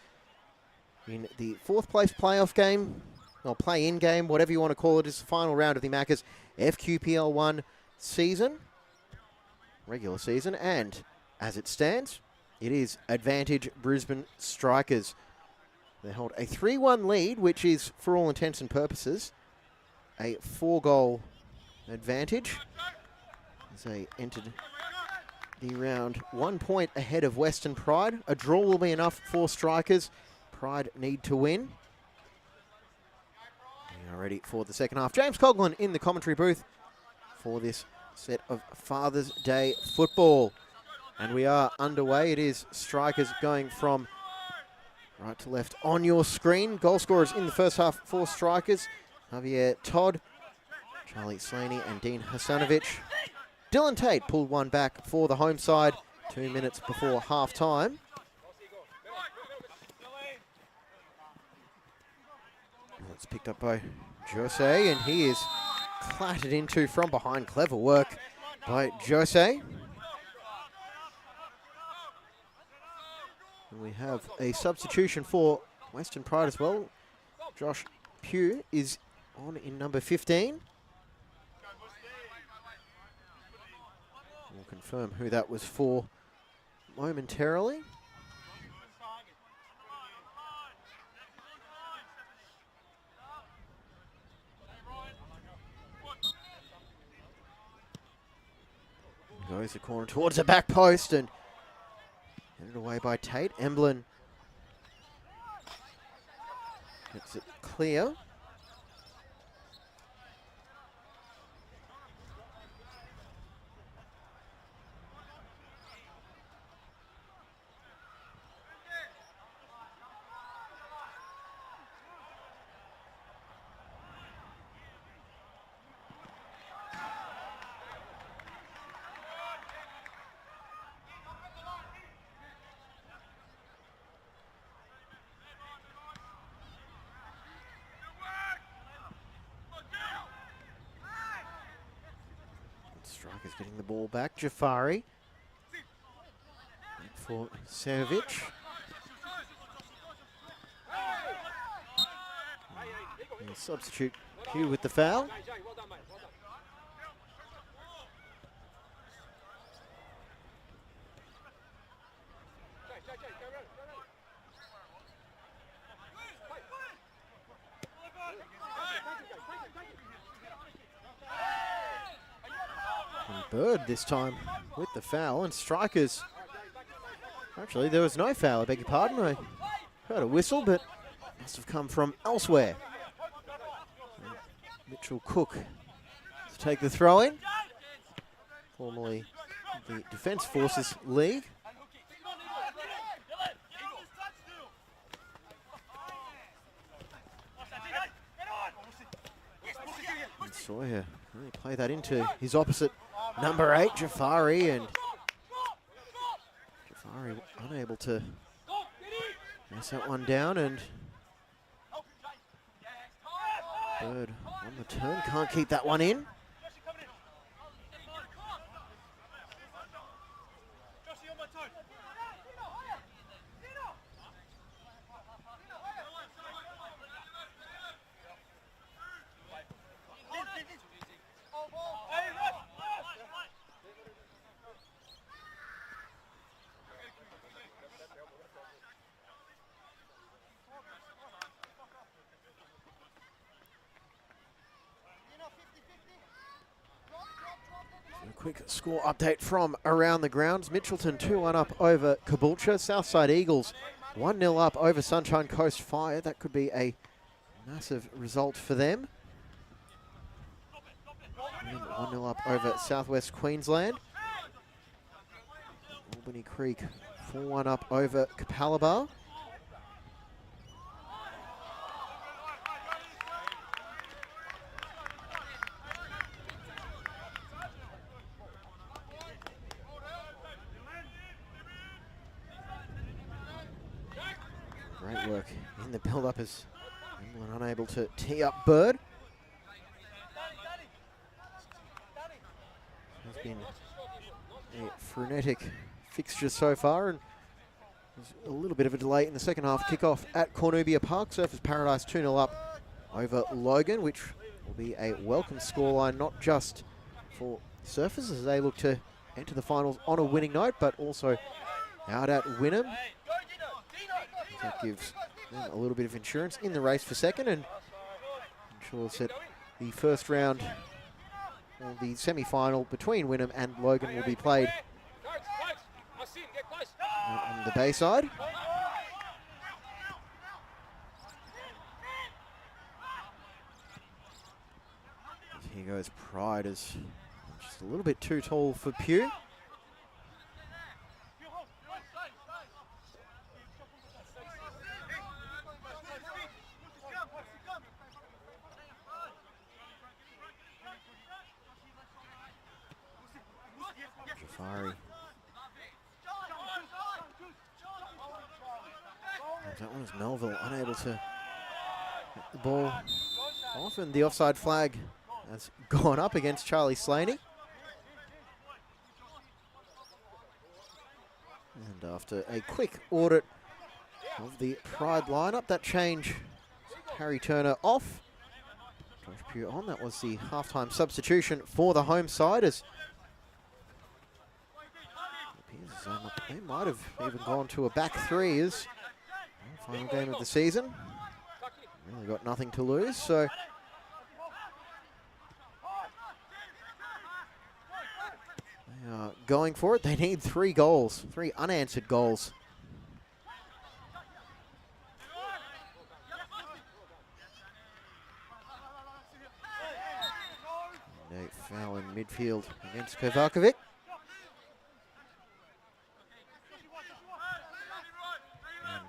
in the fourth place playoff game, or play-in game, whatever you want to call it. It's the final round of the Maccas FQPL 1 season, regular season, and as it stands, it is advantage Brisbane Strikers. They hold a 3-1 lead, which is, for all intents and purposes, a 4-goal advantage. As they entered the round 1 point ahead of Western Pride. A draw will be enough for Strikers. Pride need to win. We are ready for the second half. James Coughlin in the commentary booth for this set of Father's Day football. And we are underway. It is Strikers going from right to left on your screen. Goal scorers in the first half for Strikers: Javier Todd, Charlie Slaney and Dean Hasanovic. Dylan Tate pulled one back for the home side 2 minutes before half time. It's picked up by Jose, and he is clattered into from behind. Clever work by Jose. And we have a substitution for Western Pride as well. Josh Pugh is on in number 15. We'll confirm who that was for momentarily. Goes the corner towards the back post and headed away by Tate. Emblin gets it clear. Strikers getting the ball back. Jafari for Serovic. And substitute Hugh with the foul. Bird this time with the foul, and Strikers, actually there was no foul, I beg your pardon. I heard a whistle, but must have come from elsewhere. Mitchell Cook to take the throw in, formerly the Defence Forces League. And Sawyer really play that into his opposite number 8, Jafari, and Jafari unable to mess that one down, and Bird on the turn, can't keep that one in. Quick score update from around the grounds. Mitchelton 2-1 up over Caboolture. Southside Eagles 1-0 up over Sunshine Coast Fire. That could be a massive result for them. 1-0 up over Southwest Queensland. Albany Creek 4-1 up over Capalaba. Great work in the build-up as Emblin unable to tee up Bird. been a frenetic fixture so far, and there's a little bit of a delay in the second half kickoff at Cornubia Park. Surfers Paradise 2-0 up over Logan, which will be a welcome scoreline, not just for Surfers as they look to enter the finals on a winning note, but also out at Wynnum. That gives them a little bit of insurance in the race for second, and ensures that the first round, or the semi-final between Wynnum and Logan, will be played on the Bayside. Here goes Pride, as just a little bit too tall for Pugh. Jafari. That one is Melville unable to get the ball off, and the offside flag has gone up against Charlie Slaney. And after a quick audit of the Pride lineup, that change, Harry Turner off, Josh Pugh on. That was the halftime substitution for the home side, as they might have even gone to a back three as final game of the season. Really got nothing to lose, so they are going for it. They need 3 goals, 3 unanswered goals. And a foul in midfield against Kovakovic.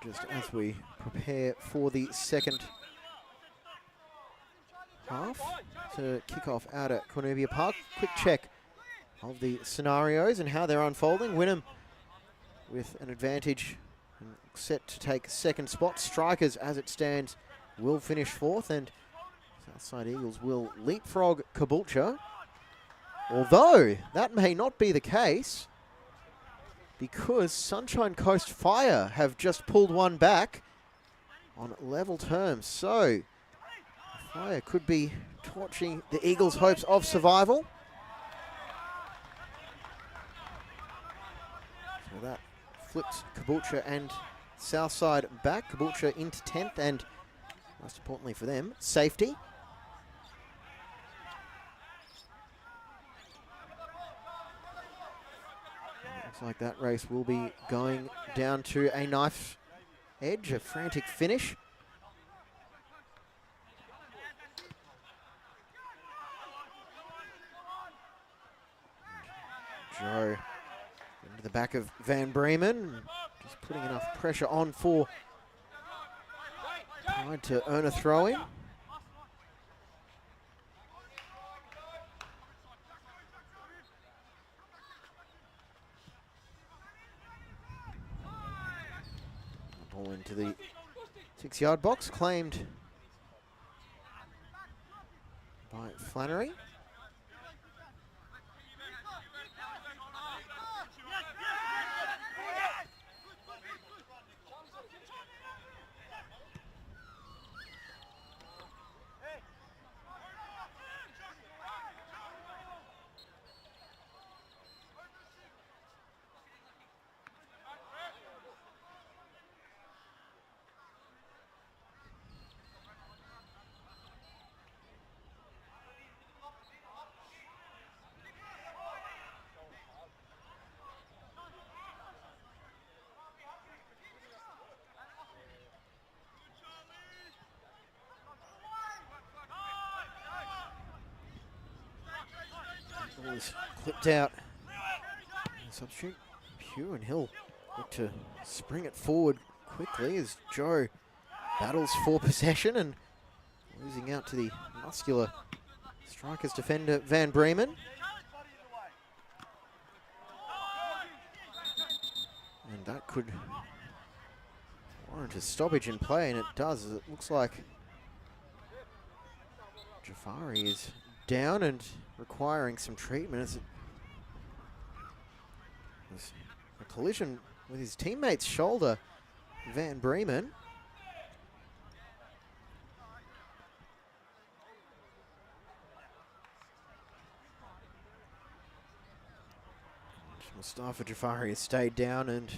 Just as we prepare for the second half to kick off out at Cornubia Park, quick check of the scenarios and how they're unfolding. Wynnum with an advantage and set to take second spot. Strikers, as it stands, will finish 4th, and Southside Eagles will leapfrog Caboolture. Although that may not be the case, because Sunshine Coast Fire have just pulled one back on level terms. So Fire could be torching the Eagles' hopes of survival. So that flips Caboolture and Southside back. Caboolture into 10th, and most importantly for them, safety. Looks like that race will be going down to a knife edge, a frantic finish. Joe into the back of Van Bremen, just putting enough pressure on for Pride to earn a throw-in. Ball into the 6-yard box, claimed by Flannery. Ball is clipped out. Substitute Pugh, and he'll look to spring it forward quickly as Joe battles for possession and losing out to the muscular Strikers defender Van Bremen. And that could warrant a stoppage in play, and it does, as it looks like Jafari is down and requiring some treatment as it was a collision with his teammate's shoulder, Van Bremen. Mustafa Jafari has stayed down, and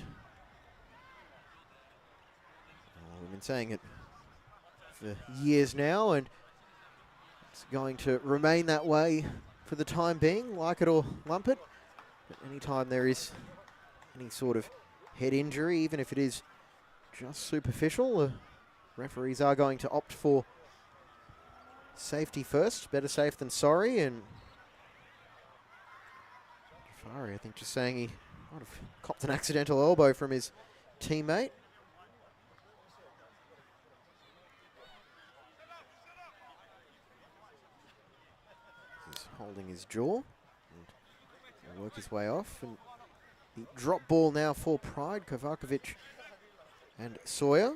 we've been saying it for years now, and it's going to remain that way for the time being, like it or lump it. But anytime there is any sort of head injury, even if it is just superficial, the referees are going to opt for safety first. Better safe than sorry, and Jafari, I think, just saying he might have copped an accidental elbow from his teammate. He's holding his jaw and will work his way off. And the drop ball now for Pride, Kovakovic and Sawyer.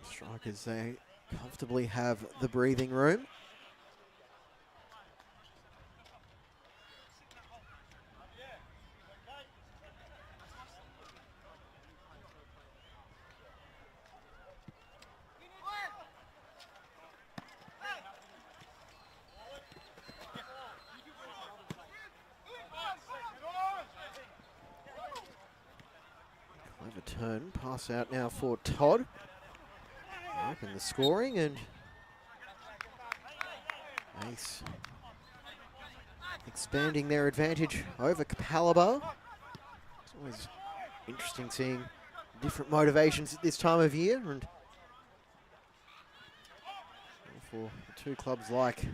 Strikers, they comfortably have the breathing room. Clever turn, pass out now for Todd. Open the scoring, and Ace expanding their advantage over Capalaba. It's always interesting seeing different motivations at this time of year, and for the two clubs like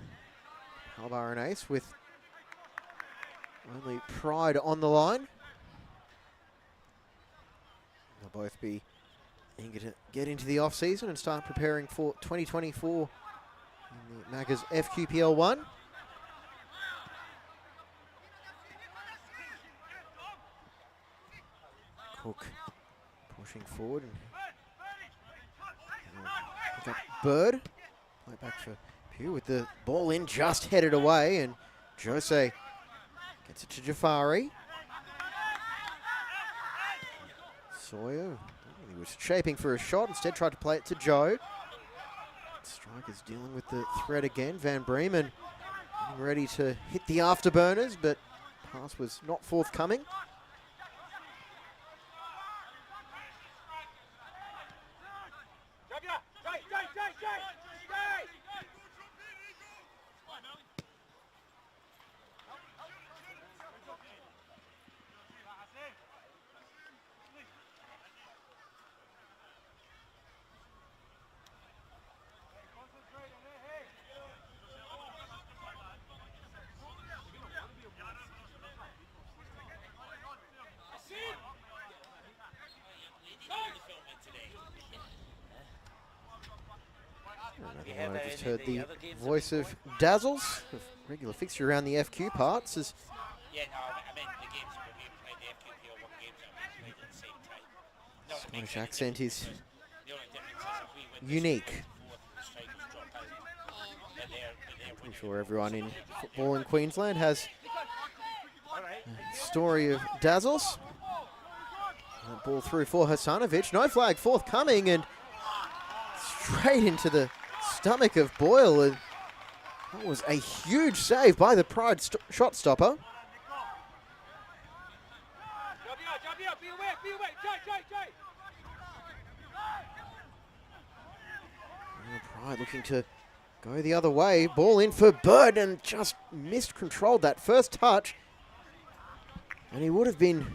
Capalaba and Ace, with only Pride on the line, they'll both be eager to get into the off-season and start preparing for 2024 in the Maccas FQPL 1. Cook pushing forward and pick up Bird. Play back for Pugh with the ball in, just headed away, and Jose gets it to Jafari. Sawyer, he was shaping for a shot, instead tried to play it to Joe. Strikers dealing with the threat again. Van Bremen getting ready to hit the afterburners, but pass was not forthcoming. I just heard the voice of Dazzles, a regular fixture around the FQ parts. As yeah, no, I mean the games that we played, the FQPL 1 games that we played at the same time. Scottish accent is unique. I'm sure everyone in football in Queensland has a story of Dazzles. Ball through for Hasanovic. No flag forthcoming, and straight into the stomach of Boyle. And that was a huge save by the Pride shot stopper. Pride looking to go the other way. Ball in for Bird, and just miscontrolled that first touch. And he would have been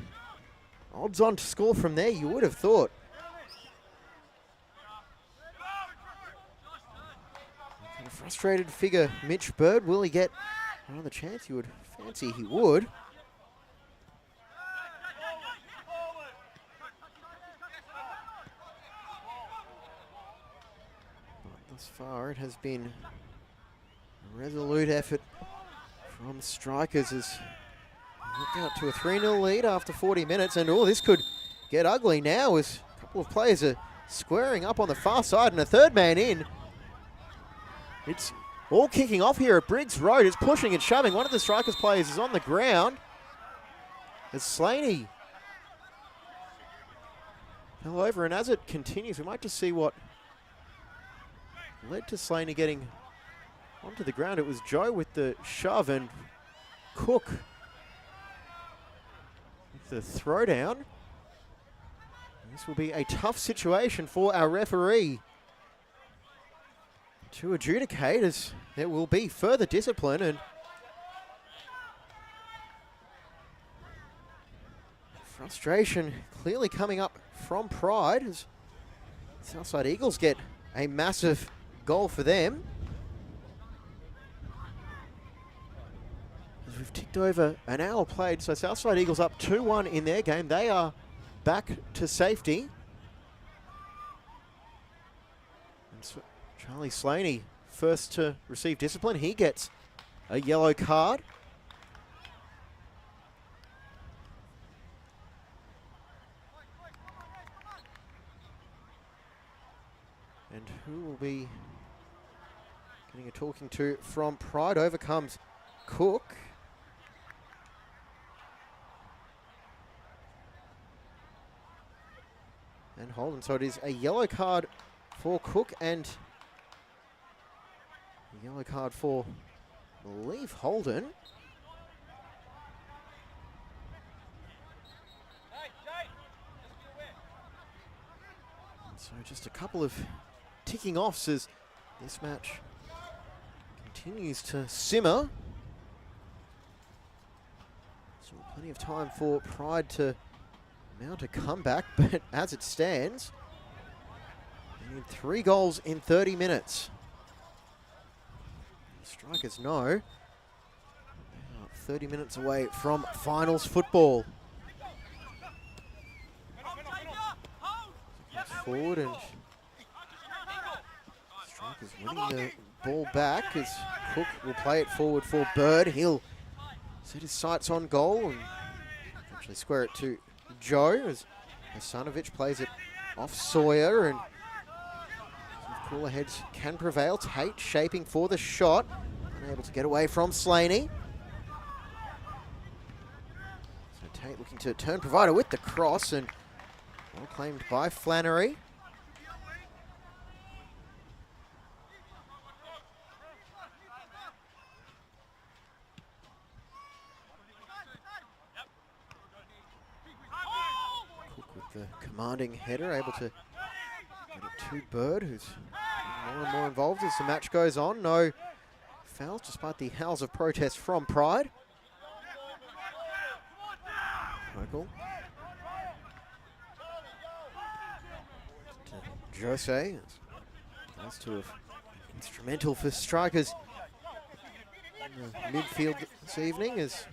odds on to score from there, you would have thought. Kind of frustrated figure, Mitch Bird. Will he get another chance? You would fancy he would. Thus far, it has been a resolute effort from strikers as look out to a 3-0 lead after 40 minutes. And this could get ugly now as a couple of players are squaring up on the far side and a third man in. It's all kicking off here at Briggs Road. It's pushing and shoving. One of the strikers players is on the ground as Slaney fell over, and as it continues, we might just see what led to Slaney getting onto the ground. It was Joe with the shove and Cook with the throwdown. This will be a tough situation for our referee to adjudicate, as there will be further discipline, and frustration clearly coming up from Pride as Southside Eagles get a massive goal for them. As we've ticked over an hour played, so Southside Eagles up 2-1 in their game. They are back to safety. And Charlie Slaney, first to receive discipline. He gets a yellow card. And who will be getting a talking to from Pride? Over comes Cook. And Holden. So it is a yellow card for Cook and a yellow card for, I believe, Holden. So just a couple of ticking offs as this match continues to simmer. So plenty of time for Pride to mount a comeback, but as it stands, they need 3 goals in 30 minutes. Strikers know they are 30 minutes away from finals football. Comes forward and Strikers winning the ball back as Cook will play it forward for Bird. He'll set his sights on goal and actually square it to Joe as Hasanovic plays it off Sawyer, and cooler heads can prevail. Tate shaping for the shot, unable to get away from Slaney. So Tate looking to turn provider with the cross, and well claimed by Flannery. The commanding header, able to get it to Bird, who's more and more involved as the match goes on. No fouls, despite the howls of protest from Pride. Michael. To Jose. Those two have instrumental for strikers in the midfield this evening, as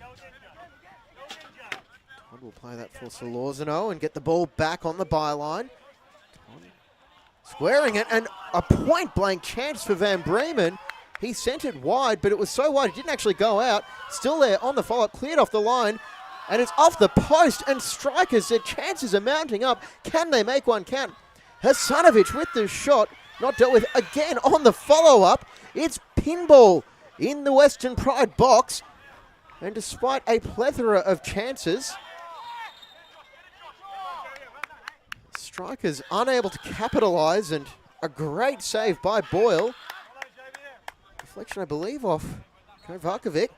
we'll play that for Solorzano and get the ball back on the byline. Squaring it, and a point-blank chance for Van Bremen. He sent it wide, but it was so wide it didn't actually go out. Still there on the follow-up, cleared off the line, and it's off the post, and strikers, their chances are mounting up. Can they make one count? Hasanovic with the shot, not dealt with again on the follow-up. It's pinball in the Western Pride box, and despite a plethora of chances, strikers unable to capitalise, and a great save by Boyle. Deflection, I believe, off Kovakovic.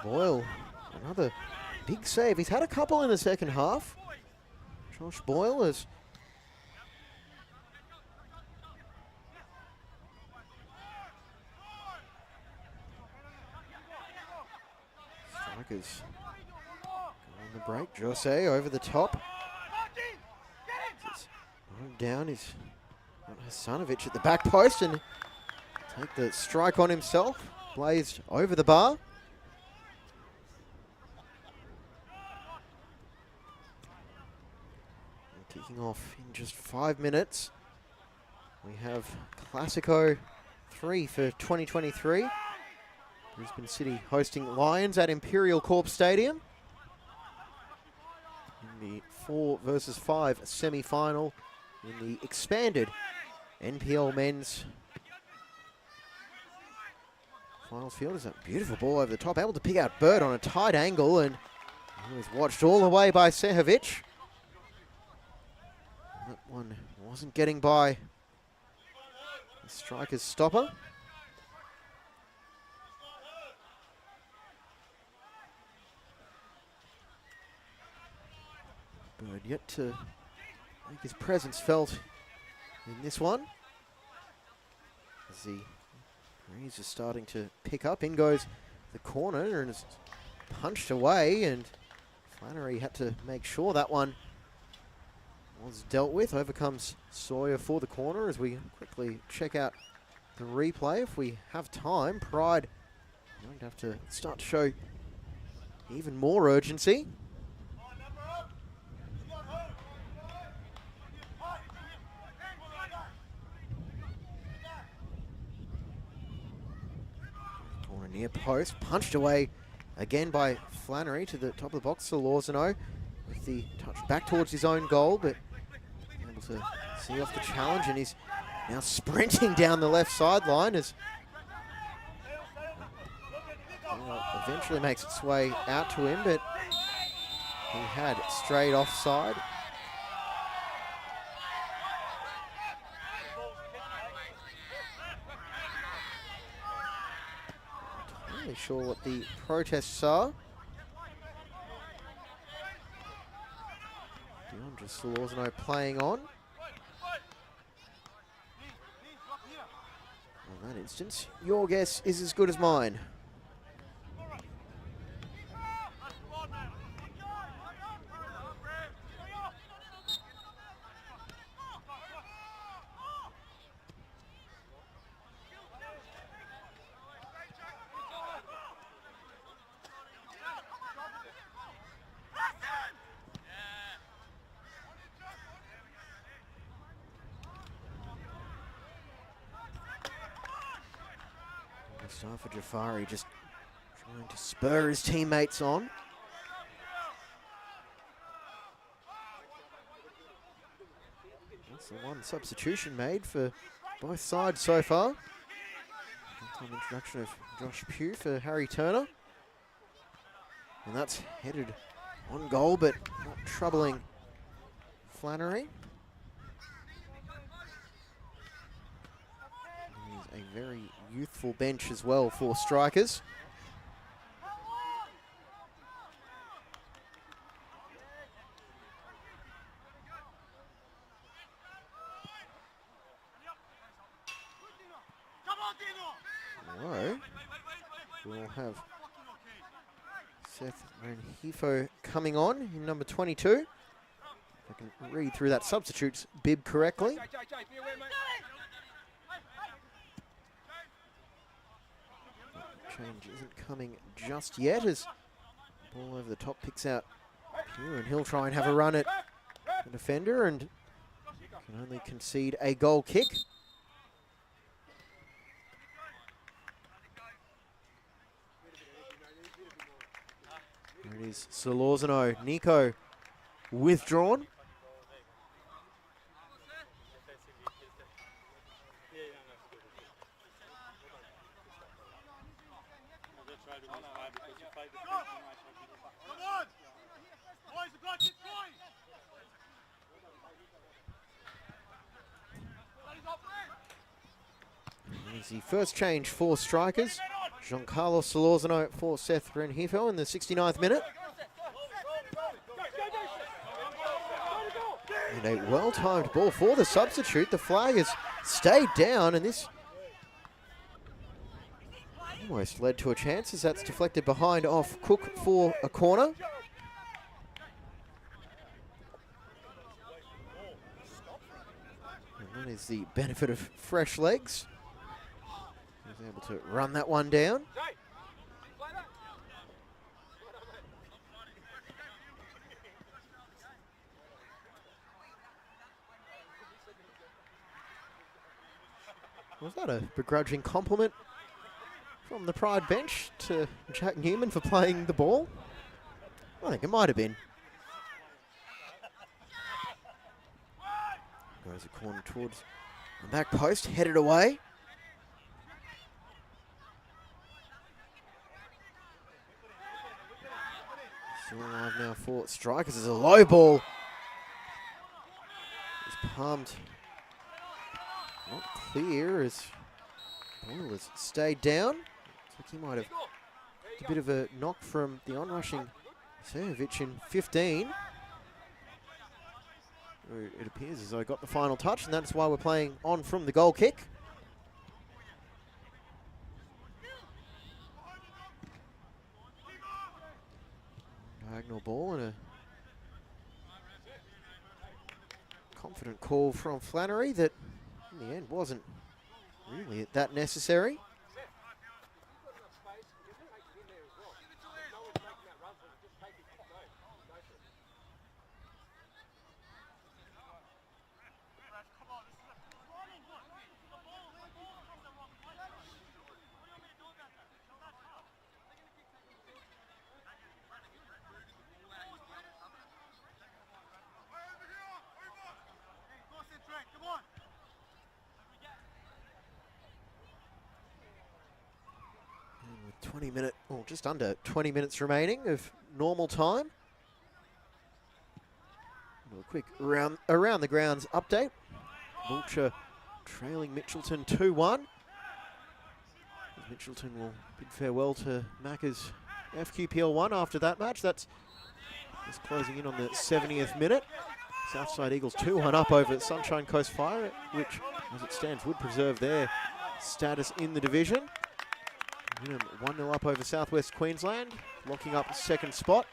Boyle, another big save. He's had a couple in the second half. Josh Boyle is strikers on the break. Jose over the top. Down is Stanovic at the back post and take the strike on himself. Blazed over the bar. And kicking off in just 5 minutes. We have Classico 3 for 2023. Brisbane City hosting Lions at Imperial Corp Stadium. In the 4 versus 5 semi-final in the expanded NPL men's finals field. Is a beautiful ball over the top, able to pick out Bird on a tight angle, and he was watched all the way by Sehovic. That one wasn't getting by the striker's stopper. Bird yet to make his presence felt in this one. As the breeze is starting to pick up, in goes the corner and is punched away, and Flannery had to make sure that one was dealt with. Over comes Sawyer for the corner as we quickly check out the replay if we have time. Pride going to have to start to show even more urgency. Corner near post, punched away again by Flannery to the top of the box. Solorzano with the touch back towards his own goal, but able to see off the challenge, and he's now sprinting down the left sideline as eventually makes its way out to him, but he had straight offside. Not really sure what the protests are. Just Solorzano playing on. In that instance, your guess is as good as mine. Mustafa Jafari just trying to spur his teammates on. That's the one substitution made for both sides so far. One-time introduction of Josh Pugh for Harry Turner. And that's headed on goal, but not troubling Flannery. He's a very youthful bench as well for strikers. Hello. We'll have Seth Renhefo coming on in number 22. If I can read through that substitute's bib correctly. Change isn't coming just yet as ball over the top picks out Pugh, and he'll try and have a run at the defender and can only concede a goal kick. There it is, Solorzano. Nico withdrawn. Here's the first change for strikers. Giancarlo Solorzano for Seth Renhefo in the 69th minute. And a well-timed ball for the substitute. The flag has stayed down, and this almost led to a chance as that's deflected behind off Cook for a corner. And then That is the benefit of fresh legs. He was able to run that one down. Was that a begrudging compliment from the Pride bench to Jack Newman for playing the ball? I think it might have been. Goes a corner towards the back post, headed away. Still alive now for Strikers. There's a low ball. He's palmed. Not clear as Boyle has stayed down. Looks like he might have a bit of a knock from the onrushing Sejovic in 15. It appears as though he got the final touch, and that's why we're playing on from the goal kick. Diagonal ball and a confident call from Flannery that in the end wasn't really that necessary. Just under 20 minutes remaining of normal time. A quick around the grounds update. Wiltshire trailing Mitchelton 2-1. Mitchelton will bid farewell to Macca's FQPL 1 after that match. That's just closing in on the 70th minute. Southside Eagles 2-1 up over Sunshine Coast Fire, which, as it stands, would preserve their status in the division. 1-0 up over Southwest Queensland, locking up second spot.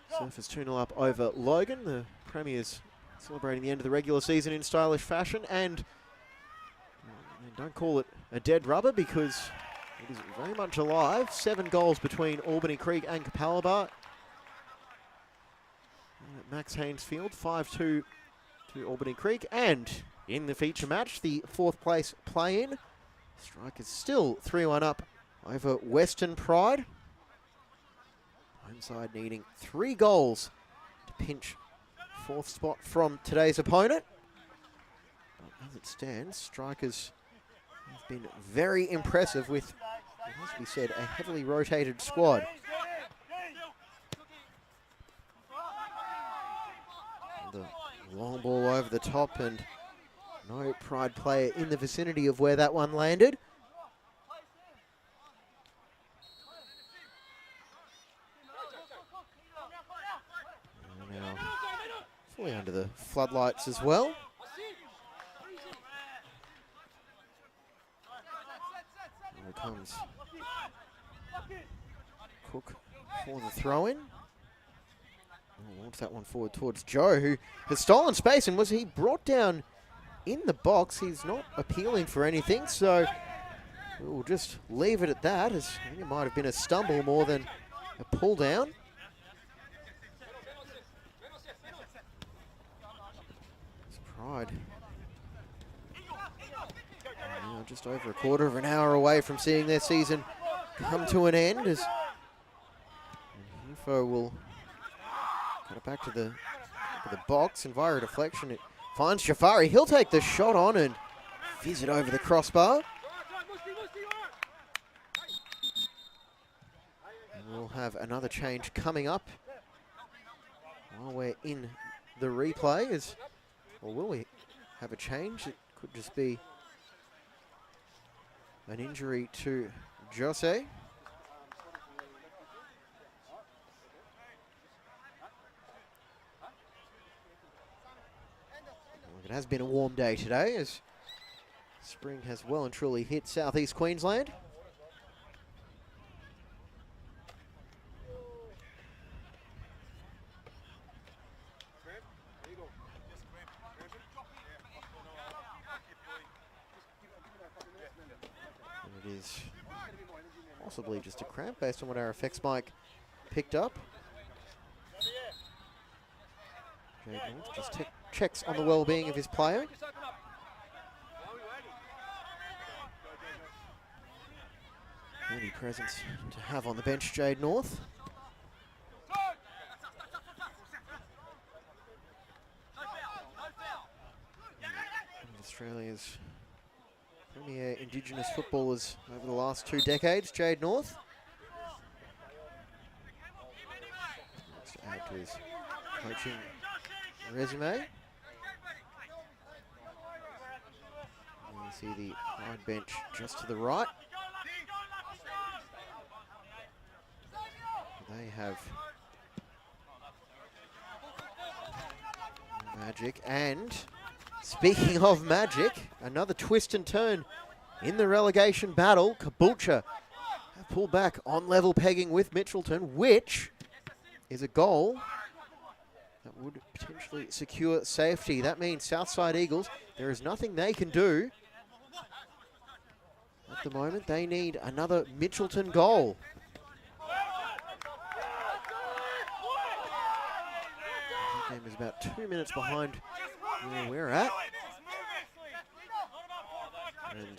Surfers 2-0 up over Logan. The Premiers celebrating the end of the regular season in stylish fashion. And don't call it a dead rubber because it is very much alive. 7 goals between Albany Creek and Capalaba. Max Haynes Field, 5-2 to Albany Creek. And in the feature match, the 4th place play-in. Strikers still 3-1 up over Western Pride. Home side needing 3 goals to pinch 4th spot from today's opponent. But as it stands, Strikers have been very impressive with, it has to be said, a heavily rotated squad. The long ball over the top and no Pride player in the vicinity of where that one landed. Now fully under the floodlights as well. Here comes Cook for the throw-in. Launch that one forward towards Joe, who has stolen space, and was he brought down in the box? He's not appealing for anything, so we'll just leave it at that, as I think it might have been a stumble more than a pull down. It's Pride. Now just over a quarter of an hour away from seeing their season come to an end, as Info will get it back to the box, and via a deflection it finds Jafari. He'll take the shot on and fizz it over the crossbar. And we'll have another change coming up while we're in the replay. Or will we have a change? It could just be an injury to Jose. It has been a warm day today, as spring has well and truly hit southeast Queensland. It is possibly just a cramp based on what our effects mic picked up. Jade North just checks on the well-being of his player. Any presence to have on the bench, Jade North. Australia's premier Indigenous footballers over the last 2 decades, Jade North. Let's add to his coaching resume. And you see the wide bench just to the right. They have Magic, and speaking of Magic, another twist and turn in the relegation battle. Caboolture have pulled back on level pegging with Mitchelton, which is a goal that would potentially secure safety. That means Southside Eagles, there is nothing they can do at the moment. They need another Mitchelton goal. The game is about 2 minutes behind where we're at. And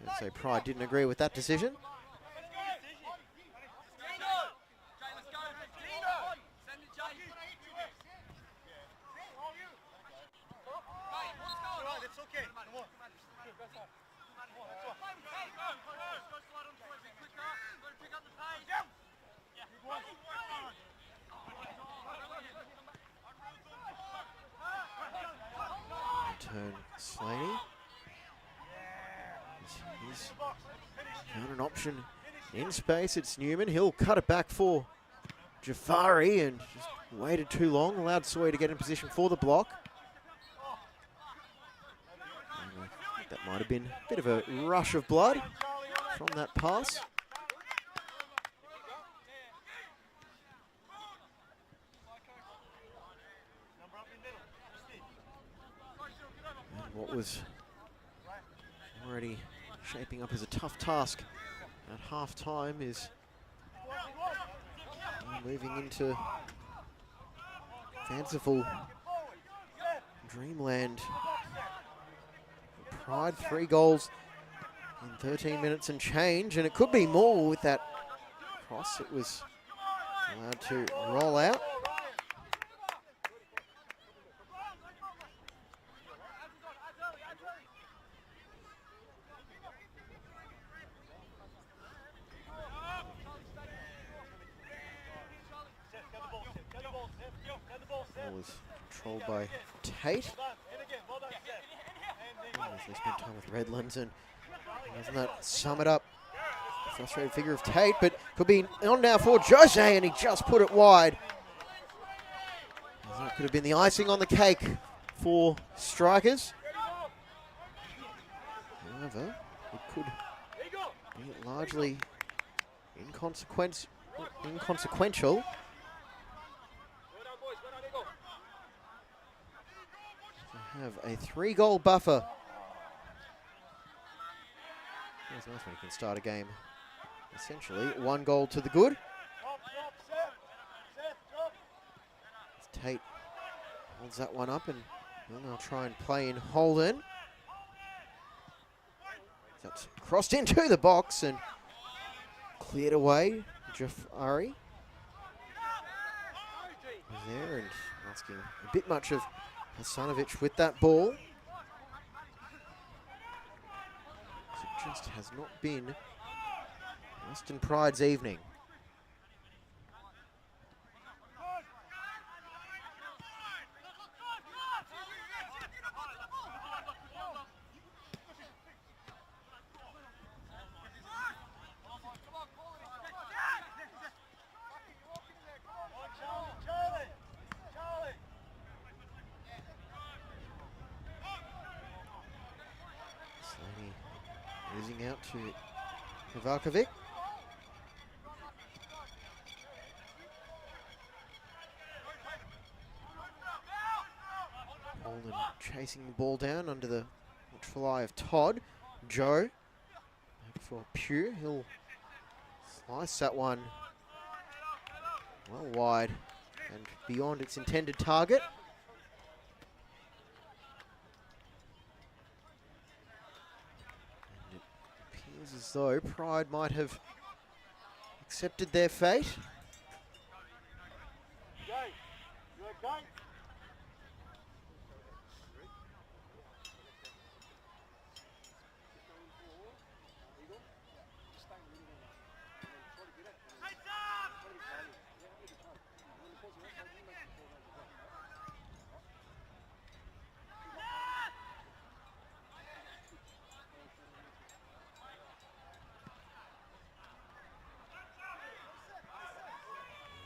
I'd say Pride didn't agree with that decision. Turn Slaney. He's found an option in space. It's Newman. He'll cut it back for Jafari and just waited too long. Allowed Sawyer to get in position for the block. And I think that might have been a bit of a rush of blood from that pass. And what was already shaping up as a tough task at half-time is moving into fanciful dreamland. Pride 3 goals in 13 minutes and change, and it could be more with that cross. It was allowed to roll out. Was controlled by Tate. As they spent time with Redlands, and doesn't that sum it up? Frustrated figure of Tate, but could be on now for Jose, and he just put it wide. That could have been the icing on the cake for strikers. However, it could be largely inconsequential. Have a 3-goal buffer. It's nice when you can start a game essentially 1 goal to the good. Tate holds that one up, and they'll try and play in Holden. That's crossed into the box and cleared away. Jafari was there and asking a bit much of Hasanovic with that ball. It just has not been Western Pride's evening. Losing out to Kovakovic. Holden chasing the ball down under the watchful eye of Todd. Joe for Pugh. He'll slice that one well wide and beyond its intended target. And it appears as though Pride might have accepted their fate. Jay, you okay?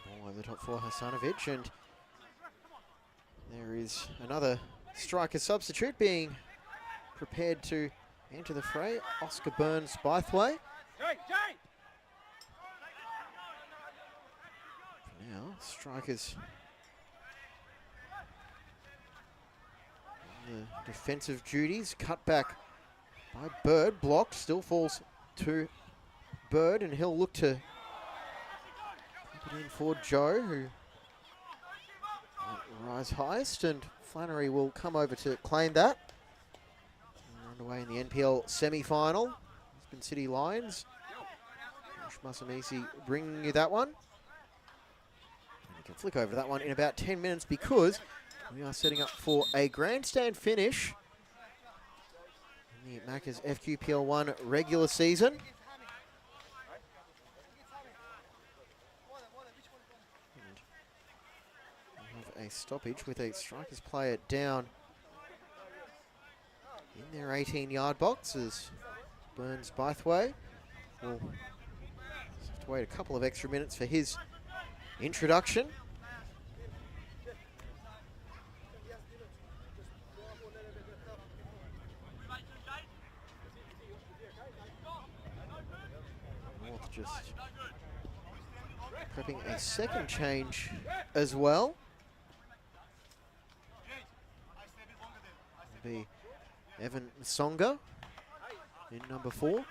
Ball over the top for Hasanovic, and there is another striker substitute being prepared to enter the fray. Oscar Burns-Bythway. Now, strikers on the defensive duties. Cut back by Bird, blocked, still falls to Bird, and he'll look to put it in for Joe, who might rise highest, and Flannery will come over to claim that. We're underway in the NPL semi-final. Brisbane City Lions. Josh Masamisi bringing you that one. And you can flick over that one in about 10 minutes because we are setting up for a grandstand finish in the Macca's FQPL 1 regular season. A stoppage with a strikers player down in their 18-yard box as Burns-Bythway will have to wait a couple of extra minutes for his introduction. North just prepping a second change as well. Be Evan Songa in number 4.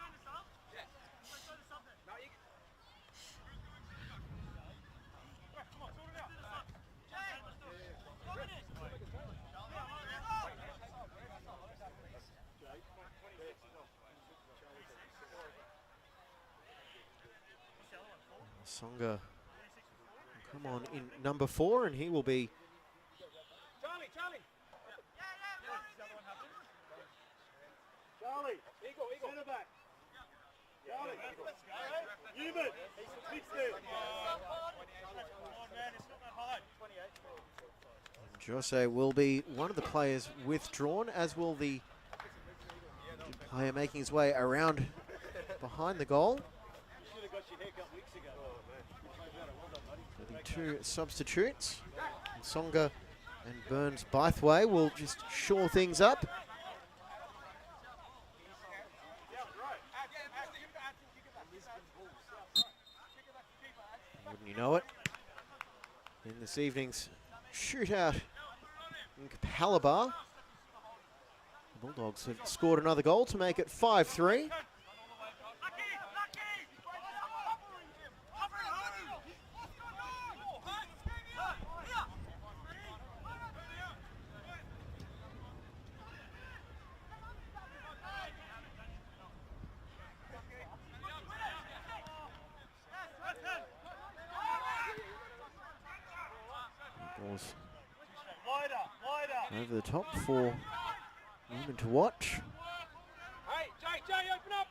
Songa will come on in number 4, and he will be Centre back. Charlie, Newman, fix it. Jose will be one of the players withdrawn, as will the player making his way around behind the goal. The two substitutes, Songa and Burns-Bythway, will just shore things up. Wouldn't you know it? In this evening's shootout in Capalaba, the Bulldogs have scored another goal to make it 5-3. Over the top for Newman to watch. Hey, Jay, open up!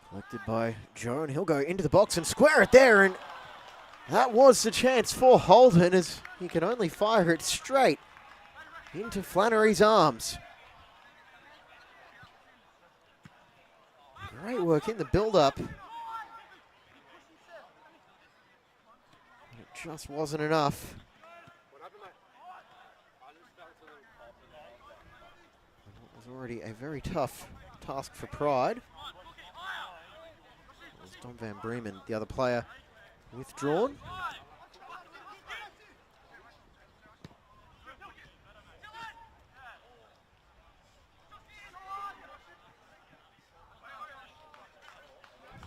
Collected by Joe, and he'll go into the box and square it there, and that was the chance for Holden, as he can only fire it straight into Flannery's arms. Great work in the build-up. It just wasn't enough. It was already a very tough task for Pride. It was Don Van Bremen, the other player, withdrawn.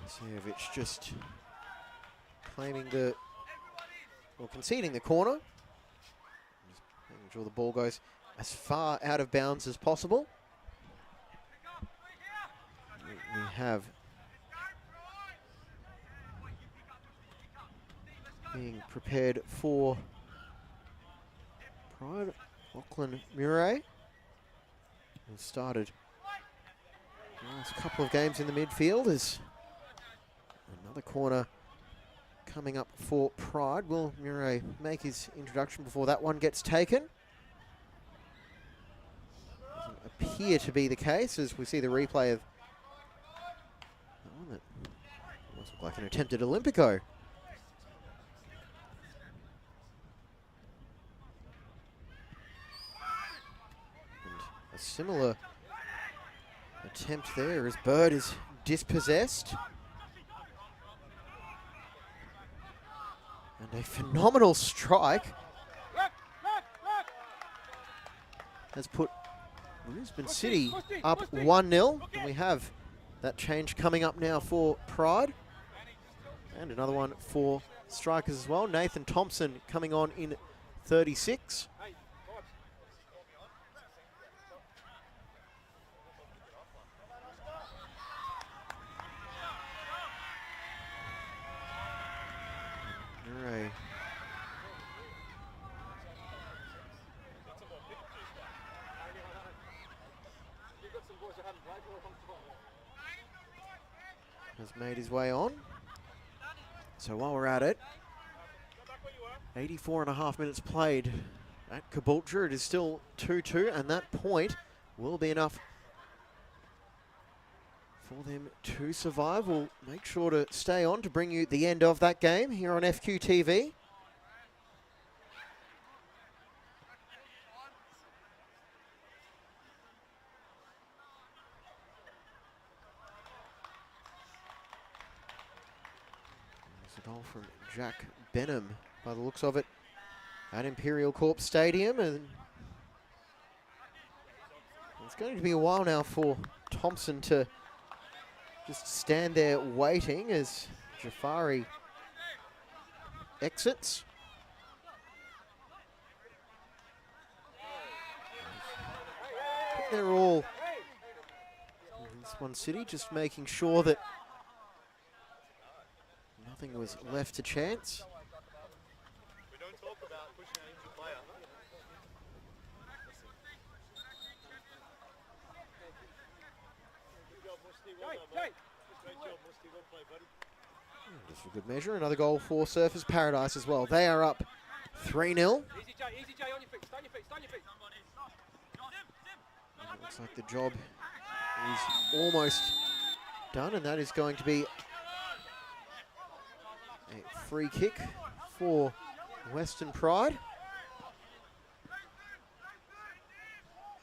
Sejovic just claiming the, or conceding the corner. Just making sure the ball goes as far out of bounds as possible. We have being prepared for Pride, Lachlan Murray, who started the last couple of games in the midfield. As another corner coming up for Pride. Will Murray make his introduction before that one gets taken? Doesn't appear to be the case as we see the replay of that one that almost looked like an attempted Olympico. And a similar attempt there as Bird is dispossessed. And a phenomenal strike has put Brisbane City up 1-0. And we have that change coming up now for Pride. And another one for strikers as well. Nathan Thompson coming on in 36. Murray. Has made his way on. So while we're at it, 84.5 minutes played at Caboolture. It is still 2-2, and that point will be enough for them to survive. We'll make sure to stay on to bring you the end of that game here on FQTV. There's a goal from Jack Benham by the looks of it at Imperial Corp Stadium, and it's going to be a while now for Thompson to just stand there waiting as Jafari exits. They're all in this one City, just making sure that nothing was left to chance. We don't talk about pushing an injured player. Just for good measure, another goal for Surfers Paradise as well. They are up 3-0. Easy Jay, on your feet, stand your feet, stand your feet. Looks like the job is almost done, and that is going to be a free kick for Western Pride.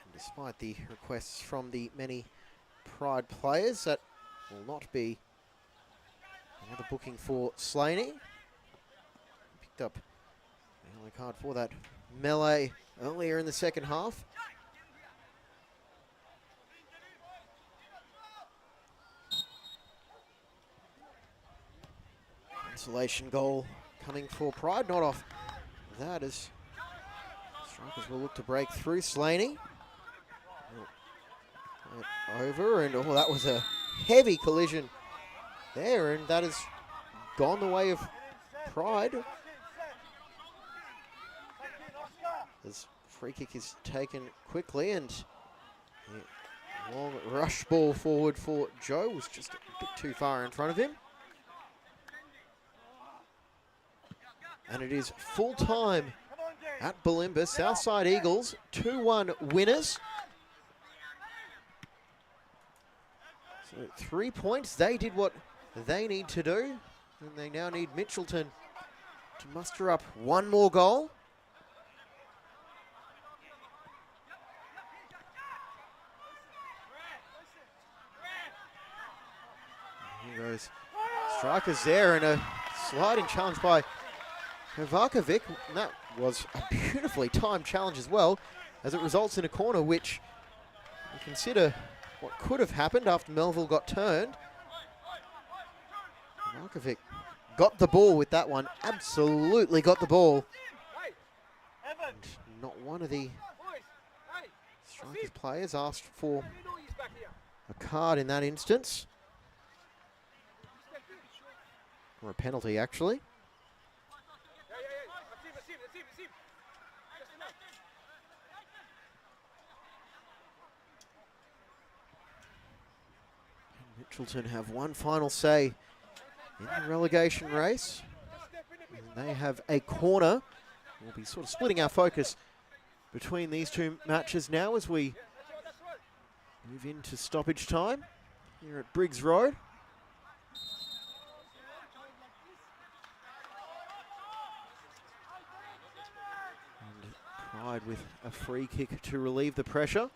And despite the requests from the many Pride players, that will not be another booking for Slaney. Picked up a yellow card for that melee earlier in the second half. Consolation goal coming for Pride, not off that as strikers will look to break through. Slaney over, and oh, that was a heavy collision there, and that has gone the way of Pride. This free kick is taken quickly, and the long rush ball forward for Joe was just a bit too far in front of him. And it is full time at Bulimba. Southside Eagles 2-1 winners. So 3 points. They did what they need to do, and they now need Mitchelton to muster up one more goal. Here goes strikers there, and a sliding challenge by Kovakovic. And that was a beautifully timed challenge as well, as it results in a corner, which you consider what could have happened after Melville got turned. Markovic got the ball with that one. Absolutely got the ball. And not one of the Strikers players asked for a card in that instance. Or a penalty, actually. Mitchelton have one final say in the relegation race. And they have a corner. We'll be sort of splitting our focus between these two matches now as we move into stoppage time here at Briggs Road. And Pride with a free kick to relieve the pressure.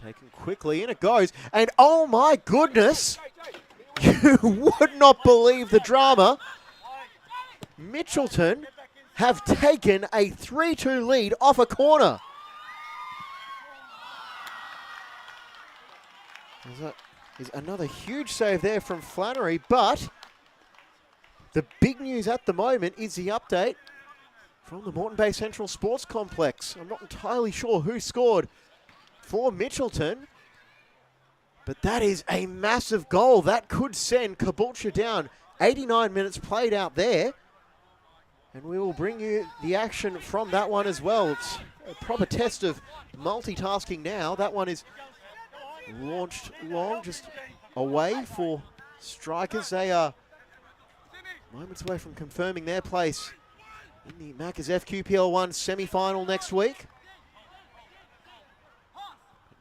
Taken quickly, in it goes, and oh my goodness, you would not believe the drama. Mitchelton have taken a 3-2 lead off a corner. There's another huge save there from Flannery, but the big news at the moment is the update from the Moreton Bay Central Sports Complex. I'm not entirely sure who scored for Mitchelton, but that is a massive goal. That could send Caboolture down. 89 minutes played out there, and we will bring you the action from that one as well. It's a proper test of multitasking now. That one is launched long, just away for Strikers. They are moments away from confirming their place in the Macca's FQPL 1 semi-final next week.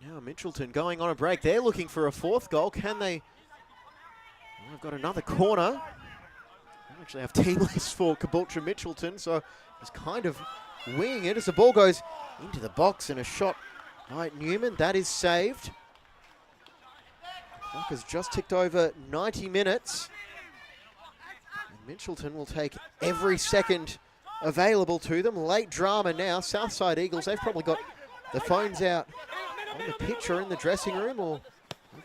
Now Mitchelton going on a break. They're looking for a fourth goal. Can they? Well, I've got another corner. I actually have team lists for Caboolture Mitchelton, so it's kind of winging it as the ball goes into the box and a shot by Newman. That is saved. Clock has just ticked over 90 minutes. And Mitchelton will take every second available to them. Late drama now. Southside Eagles, they've probably got the phones out on the pitch or in the dressing room, or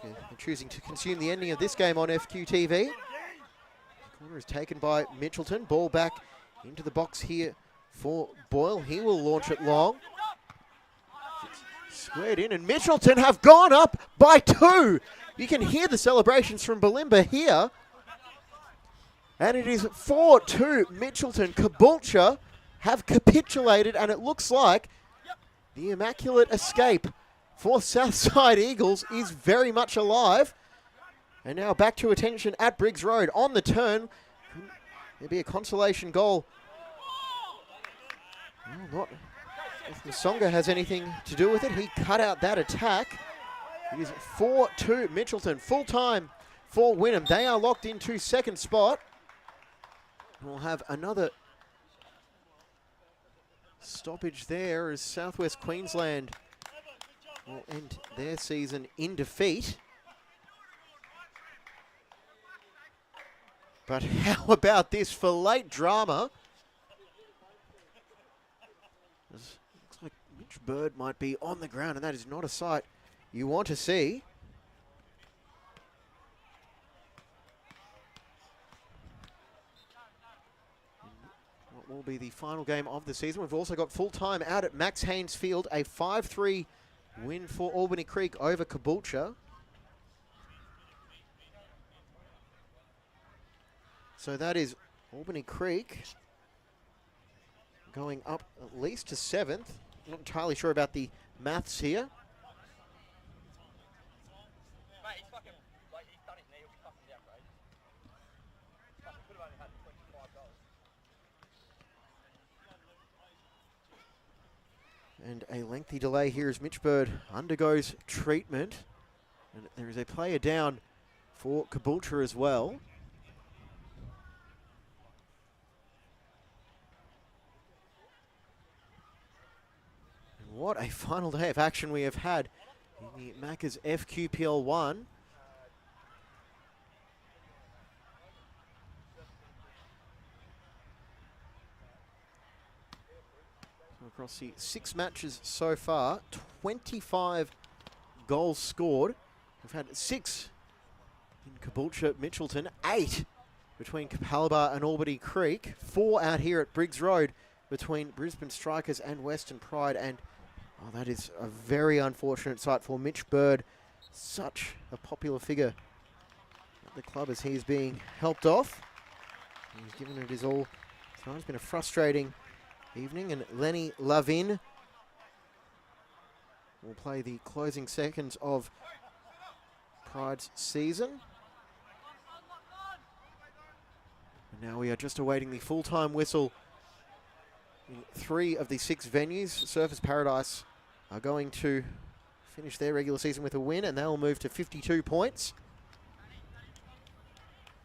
they're choosing to consume the ending of this game on FQTV. The corner is taken by Mitchelton. Ball back into the box here for Boyle. He will launch it long. It's squared in, and Mitchelton have gone up by 2. You can hear the celebrations from Balimba here. And it is 4-2 Mitchelton. Caboolture have capitulated, and it looks like the immaculate escape for Southside Eagles is very much alive. And now back to attention at Briggs Road. On the turn, there'll be a consolation goal. Well, not if Masonga has anything to do with it. He cut out that attack. It is 4-2 Mitchelton. Full time for Wynnum. They are locked into second spot. We'll have another stoppage there as Southwest Queensland will end their season in defeat. But how about this for late drama? Looks like Mitch Bird might be on the ground, and that is not a sight you want to see. What will be the final game of the season? We've also got full time out at Max Haynes Field, a 5-3 win for Albany Creek over Caboolture. So that is Albany Creek going up at least to 7th. Not entirely sure about the maths here. And a lengthy delay here as Mitch Bird undergoes treatment. And there is a player down for Caboolture as well. And what a final day of action we have had in the Macca's FQPL 1. Across the 6 matches so far, 25 goals scored. We've had 6 in Caboolture, Mitchelton. 8 between Capalaba and Albany Creek. 4 out here at Briggs Road between Brisbane Strikers and Western Pride. And that is a very unfortunate sight for Mitch Bird. Such a popular figure at the club as he's being helped off. He's given it his all. So it's been a frustrating evening, and Lenny Lavin will play the closing seconds of Pride's season. And now we are just awaiting the full-time whistle in 3 of the 6 venues. Surfers Paradise are going to finish their regular season with a win, and they'll move to 52 points.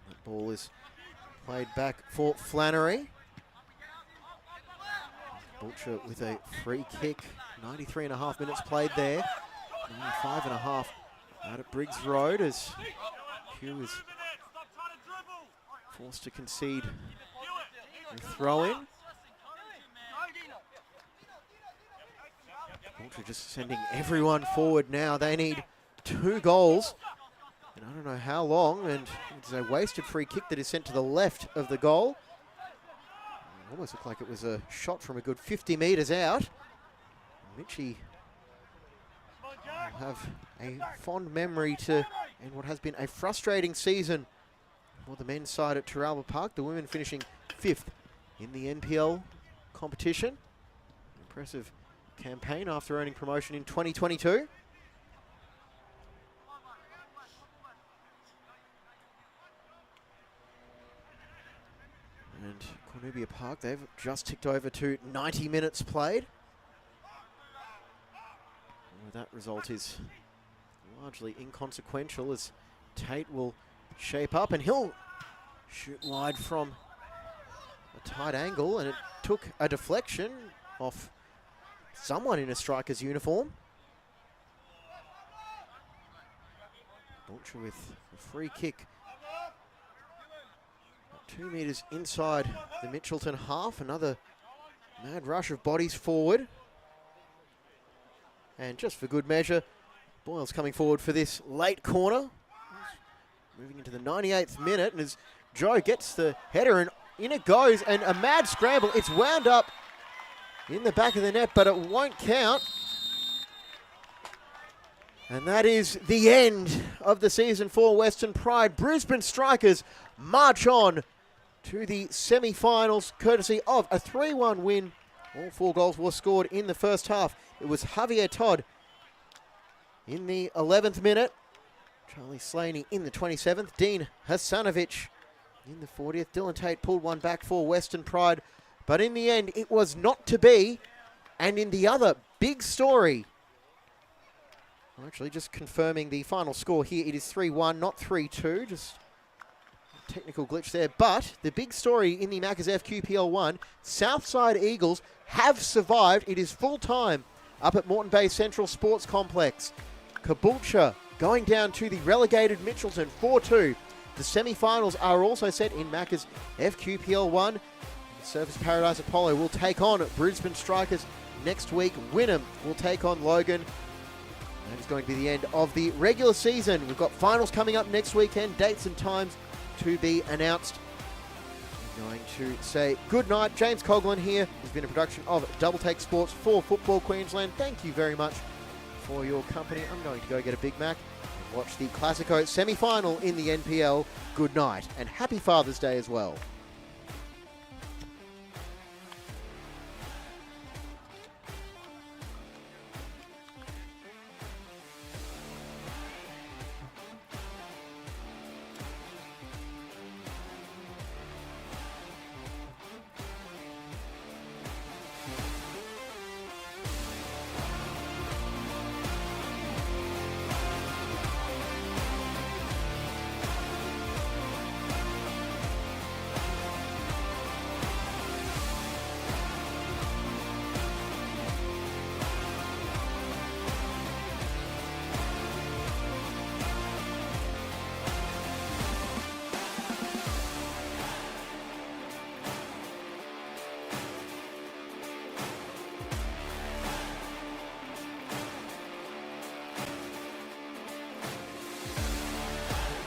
That ball is played back for Flannery. Butcher with a free kick. 93.5 minutes played there. 95.5 out at Briggs Road as Hugh is forced to concede a throw-in. Butcher just sending everyone forward now. They need 2 goals. And I don't know how long, and it's a wasted free kick that is sent to the left of the goal. It almost looked like it was a shot from a good 50 metres out. Mitchie will have a fond memory to end what has been a frustrating season for the men's side at Teralba Park. The women finishing 5th in the NPL competition. Impressive campaign after earning promotion in 2022. And Cornubia Park, they've just ticked over to 90 minutes played. And that result is largely inconsequential as Tate will shape up and he'll shoot wide from a tight angle, and it took a deflection off someone in a striker's uniform. Butcher with a free kick. 2 metres inside the Mitchelton half. Another mad rush of bodies forward. And just for good measure, Boyle's coming forward for this late corner. Moving into the 98th minute, and as Joe gets the header and in it goes, and a mad scramble. It's wound up in the back of the net, but it won't count. And that is the end of the season for Western Pride. Brisbane Strikers march on to the semi-finals, courtesy of a 3-1 win. All 4 goals were scored in the first half. It was Javier Todd in the 11th minute. Charlie Slaney in the 27th. Dean Hasanovic in the 40th. Dylan Tate pulled one back for Western Pride. But in the end, it was not to be. And in the other big story, actually just confirming the final score here, it is 3-1, not 3-2. Just a technical glitch there. But the big story in the Macca's FQPL 1, Southside Eagles have survived. It is full time up at Moreton Bay Central Sports Complex. Caboolture going down to the relegated Mitchelton 4-2. The semi-finals are also set in Macca's FQPL 1. The Surfers Paradise Apollo will take on Brisbane Strikers next week. Wynnum will take on Logan. That is going to be the end of the regular season. We've got finals coming up next weekend. Dates and times to be announced. I'm going to say good night. James Coughlin here. It's been a production of Double Take Sports for Football Queensland. Thank you very much for your company. I'm going to go get a Big Mac and watch the Classico semi-final in the NPL. Good night and happy Father's Day as well.